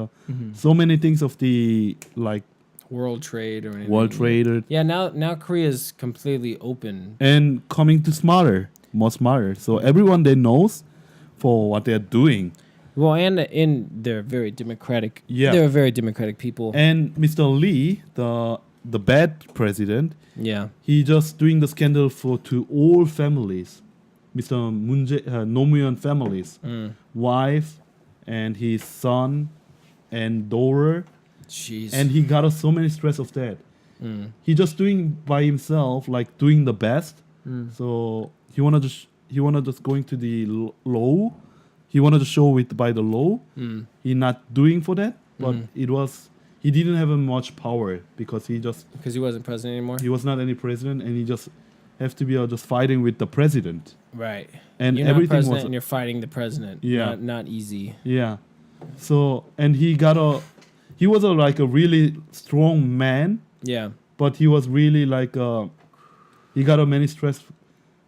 so many things of the like World trade or anything. world trade Yeah, now Korea's completely open. and coming to more smarter. So everyone they knows for what they're doing. Well, and they're very democratic. Yeah. They're very democratic people. And Mr. Lee, the bad president, Yeah. he just doing the scandal to all families, Mr. Nomuon families, wife, and his son, and daughter, Jeez. and he got so many stress of that. He just doing by himself, like doing the best. So he wanna just going to the low. He wanted to show it by the law. He not doing for that, but he didn't have much power because because he wasn't president anymore. he was not any president, and he just have to be just fighting with the president. Right. And You're not everything president was and you're fighting the president. Yeah. Not easy. yeah. So and he was like a really strong man, Yeah. but he was really like he got a many stress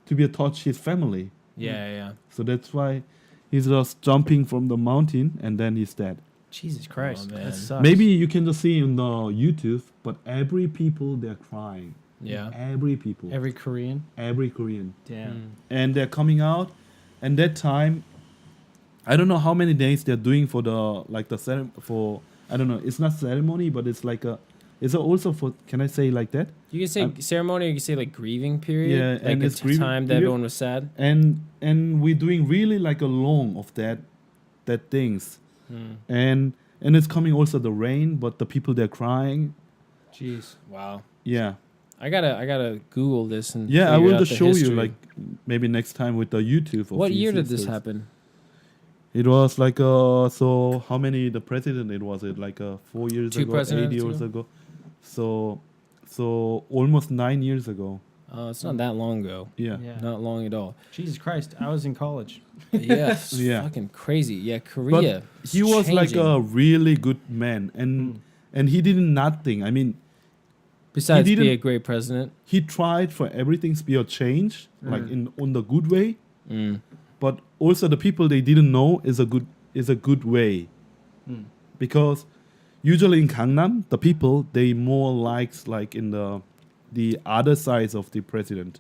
to be touch his family. Yeah. So that's why he's just jumping from the mountain and then he's dead. Jesus Christ. Oh, man. That sucks. Maybe you can just see in the YouTube, but every people they're crying. Yeah. Every people. Every Korean. Every Korean. Damn. And they're coming out, and that time, I don't know how many days they're doing for the for I don't know. It's not ceremony, but it's like it's also for. Can I say like that? You can say ceremony, or you can say like grieving period. Yeah, like and a it's grieving time that period. everyone was sad. And we're doing really like a long of that things, and it's coming also the rain, but the people they're crying. Jeez. Wow. Yeah. I gotta Google this and Yeah, I figure will out just the show history. you like maybe next time with the YouTube. Of What these year did this histories. happen? It was like so how many the president it was it like 4 years Two ago, 8 presidents years ago? ago, so almost 9 years ago. It's not that long ago. Yeah. Yeah. Not long at all. Jesus Christ, I was in college. Yeah, it's Yeah. fucking crazy. Yeah, Korea. But he was like changing. a really good man, and he did nothing. I mean, Besides he be didn't- a great president. he tried for everything to be a change, like in on the good way. Mm. But also the people they didn't know is a good way, because usually in Gangnam the people they more likes like in the other sides of the president.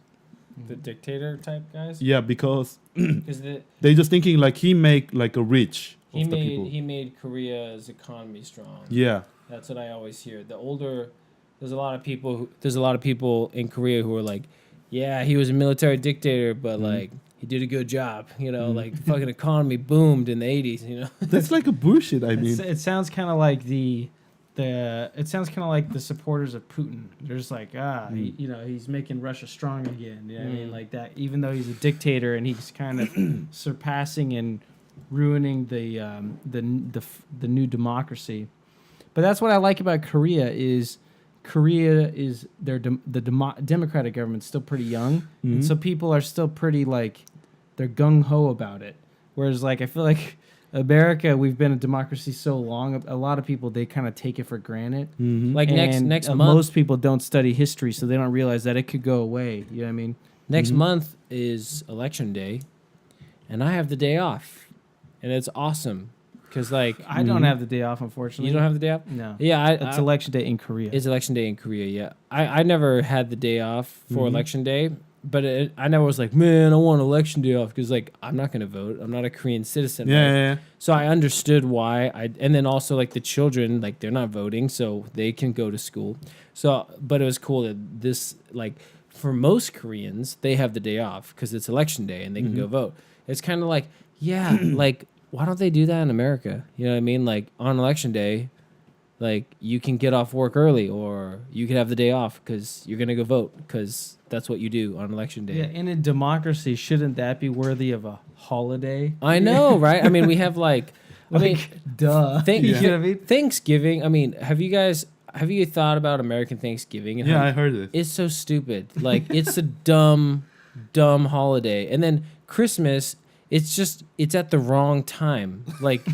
The dictator type guys. Yeah, because Because they just thinking like he make like a rich of the people. he made Korea's economy strong. Yeah. That's what I always hear. There's a lot of people in Korea who are like, yeah, he was a military dictator, but like he did a good job. You know, like the fucking economy boomed in the 80s. You know. That's like a bullshit. I mean, It sounds kind of like it sounds kind of like the supporters of Putin. They're just like, he's making Russia strong again. You know what I mean? Like that, even though he's a dictator and he's kind of surpassing and ruining the new democracy. But that's what I like about Korea is democratic government's still pretty young, and so people are still pretty like they're gung ho about it. Whereas like I feel like America, we've been a democracy so long, a lot of people they kind of take it for granted. Like And, next month, most people don't study history, so they don't realize that it could go away. You know what I mean? next month is election day, and I have the day off, and it's awesome because like I don't have the day off, unfortunately. you don't have the day off. No. Yeah, It's election day in Korea. It's election day in Korea. Yeah, I never had the day off for election day, but I never was like, man, I want election day off because like I'm not gonna vote. I'm not a Korean citizen. yeah, right? yeah, yeah. So I understood why. And then also like the children, like they're not voting, so they can go to school. So, but it was cool that this like for most Koreans they have the day off because it's election day and they can go vote. It's kind of like like why don't they do that in America? You know what I mean? Like on election day, like you can get off work early or you can have the day off because you're gonna go vote because that's what you do on election day. Yeah, in a democracy, shouldn't that be worthy of a holiday? I know, right? I mean, we have like, I mean, duh. Thank- You know what I mean? Thanksgiving. I mean, have you thought about American Thanksgiving? And Yeah, how I heard it. it's so stupid. Like it's a dumb holiday. And then Christmas, it's at the wrong time. Like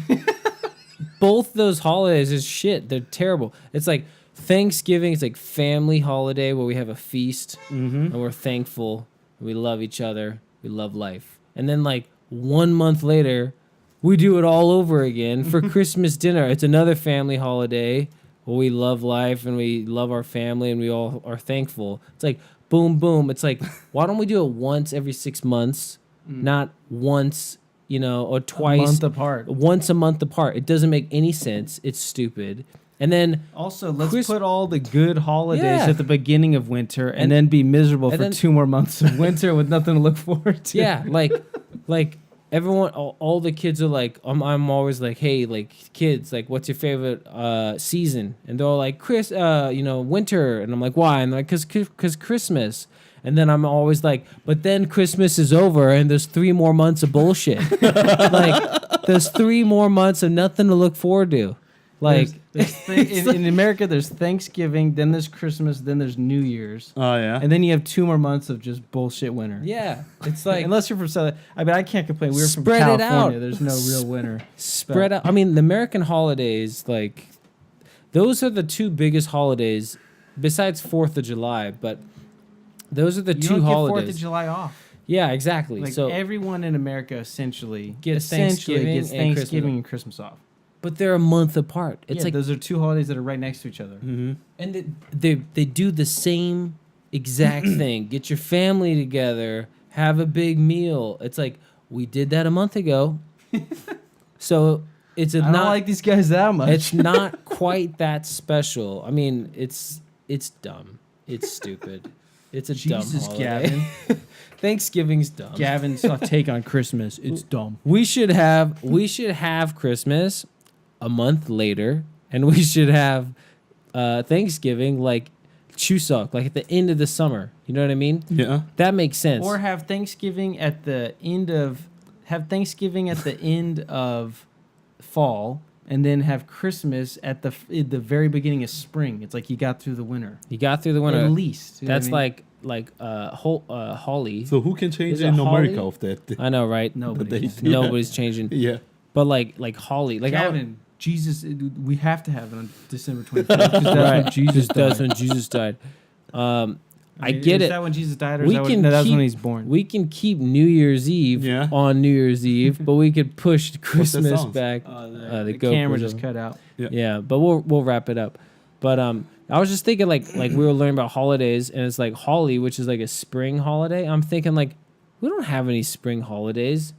both those holidays is shit. They're terrible. It's like Thanksgiving is like family holiday where we have a feast and we're thankful. We love each other. We love life. And then like 1 month later, we do it all over again for Christmas dinner. It's another family holiday where we love life and we love our family and we all are thankful. It's like boom, boom. It's like, why don't we do it once every 6 months, not once, or twice. A month apart. Once a month apart. It doesn't make any sense. It's stupid. And then Also, let's Chris- put all the good holidays Yeah. at the beginning of winter and then be miserable and for then- 2 more months of winter with nothing to look forward to. yeah, like everyone, all the kids are like, I'm always like, hey, like kids, like what's your favorite season? And they're all like, winter. And I'm like, why? And they're like, cause Christmas. And then I'm always like, but then Christmas is over and there's 3 more months of bullshit. Like there's 3 more months of nothing to look forward to. Like in America, there's Thanksgiving, then there's Christmas, then there's New Year's. Oh yeah. And then you have 2 more months of just bullshit winter. yeah, it's like Unless you're from Southern, I mean, I can't complain. We were from Spread it California. out. There's no real winter. spread out. I mean, the American holidays, like those are the 2 biggest holidays besides 4th of July, but those are the You 2 don't get holidays. 4th of July off. Yeah, exactly. Like so, everyone in America essentially Gets gets Thanksgiving and Thanksgiving and Christmas off. but they're a month apart. It's Yeah, like, those are 2 holidays that are right next to each other. and they do the same exact thing. Get your family together, have a big meal. It's like we did that a month ago, so it's I don't not like these guys that much. it's not quite that special. I mean, it's dumb. It's stupid. It's a Jesus, dumb holiday. Gavin. Thanksgiving's dumb. Gavin's take on Christmas. It's dumb. We should have Christmas a month later, and we should have Thanksgiving like Chuseok, like at the end of the summer. You know what I mean? Yeah. That makes sense. Or have Thanksgiving at the end of fall, and then have Christmas at the very beginning of spring. It's like you got through the winter. you got through the winter. At least. You know what That's I mean? like holly. So who can change Is it in America holly? of that? I know, right? Nobody. Nobody's changing. Yeah. But like holly, like Kevin, Jesus, we have to have it on December 25th because that's right? when Jesus That's died. when Jesus died. I mean, get is it. that when Jesus died, or We is that can when, no, that's when keep- he's born? We can keep New Year's Eve Yeah. on New Year's Eve, but we could push Christmas sounds? back. the the camera GoPro's just on. cut out. Yeah, but we'll wrap it up. But I was just thinking like we were learning about holidays, and it's like Holly, which is like a spring holiday. I'm thinking like we don't have any spring holidays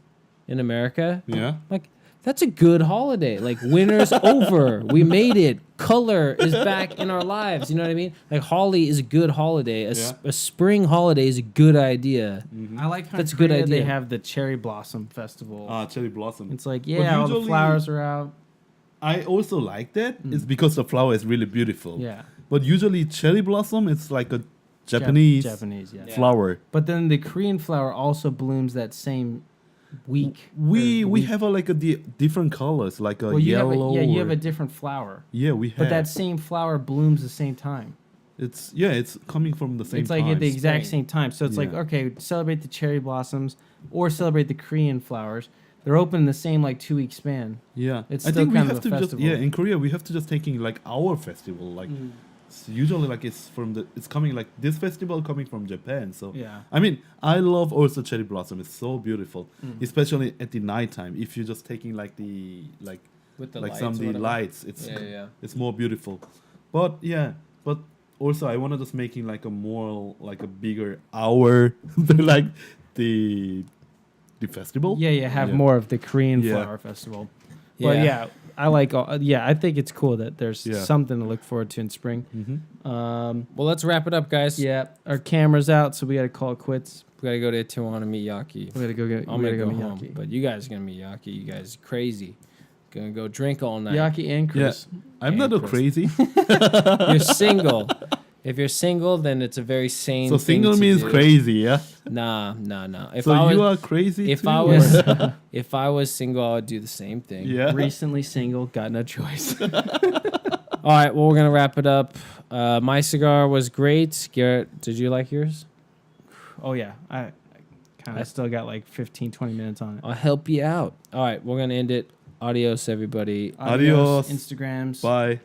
in America. Yeah. Like that's a good holiday. Like winter's over. We made it. Color is back in our lives. You know what I mean? Like Holly is a good holiday. A spring holiday is a good idea. I like how That's in a good Korea they idea. have the cherry blossom festival. Cherry blossom. It's like, But yeah, all the usually- flowers are out. I also like that. It's because the flower is really beautiful. Yeah. But usually cherry blossom, it's like a Japanese yeah. flower. But then the Korean flower also blooms that same week. We have different colors, like a you yellow. you have or- a different flower. yeah, we have. But that same flower blooms the same time. it's coming from the same. It's like time. at the exact Spring. same time. So it's like, Yeah. okay, celebrate the cherry blossoms or celebrate the Korean flowers. They're open in the same like 2-week span. Yeah, It's I still think we kind have of a to just festival. in Korea we have to just taking like our festival like it's usually like it's coming like this festival coming from Japan. So Yeah. I mean I love also cherry blossom. It's so beautiful, especially at the nighttime. If you're just taking like the With the like some of the lights, Yeah. it's more beautiful. But but also I want to just making like a more like a bigger hour like the festival. Yeah, have Yeah. more of the Korean Yeah. flower festival. But Yeah. yeah, I like I think it's cool that there's Yeah. something to look forward to in spring. Mm-hmm. Well, let's wrap it up, guys. Yeah, our camera's out, so we got to call it quits. We gotta go to Tijuana meet Yaki. We got to go get I'm we gonna gotta go meet home, Yaki. but you guys are gonna meet Yaki. You guys are crazy. Gonna go drink all night. Yaki and Chris. I'm not And a Chris. crazy. You're single. If you're single, then it's a very sane. So thing single to means do. crazy, yeah. Nah. If So I was, you are crazy. if too, I or- was, if I was single, I would do the same thing. yeah. Recently single, got no choice. All right. Well, we're gonna wrap it up. My cigar was great. Garrett, did you like yours? Oh yeah, I kind of still got like 15-20 minutes on it. I'll help you out. All right. We're gonna end it. Adios, everybody. Adios. Instagrams. Bye.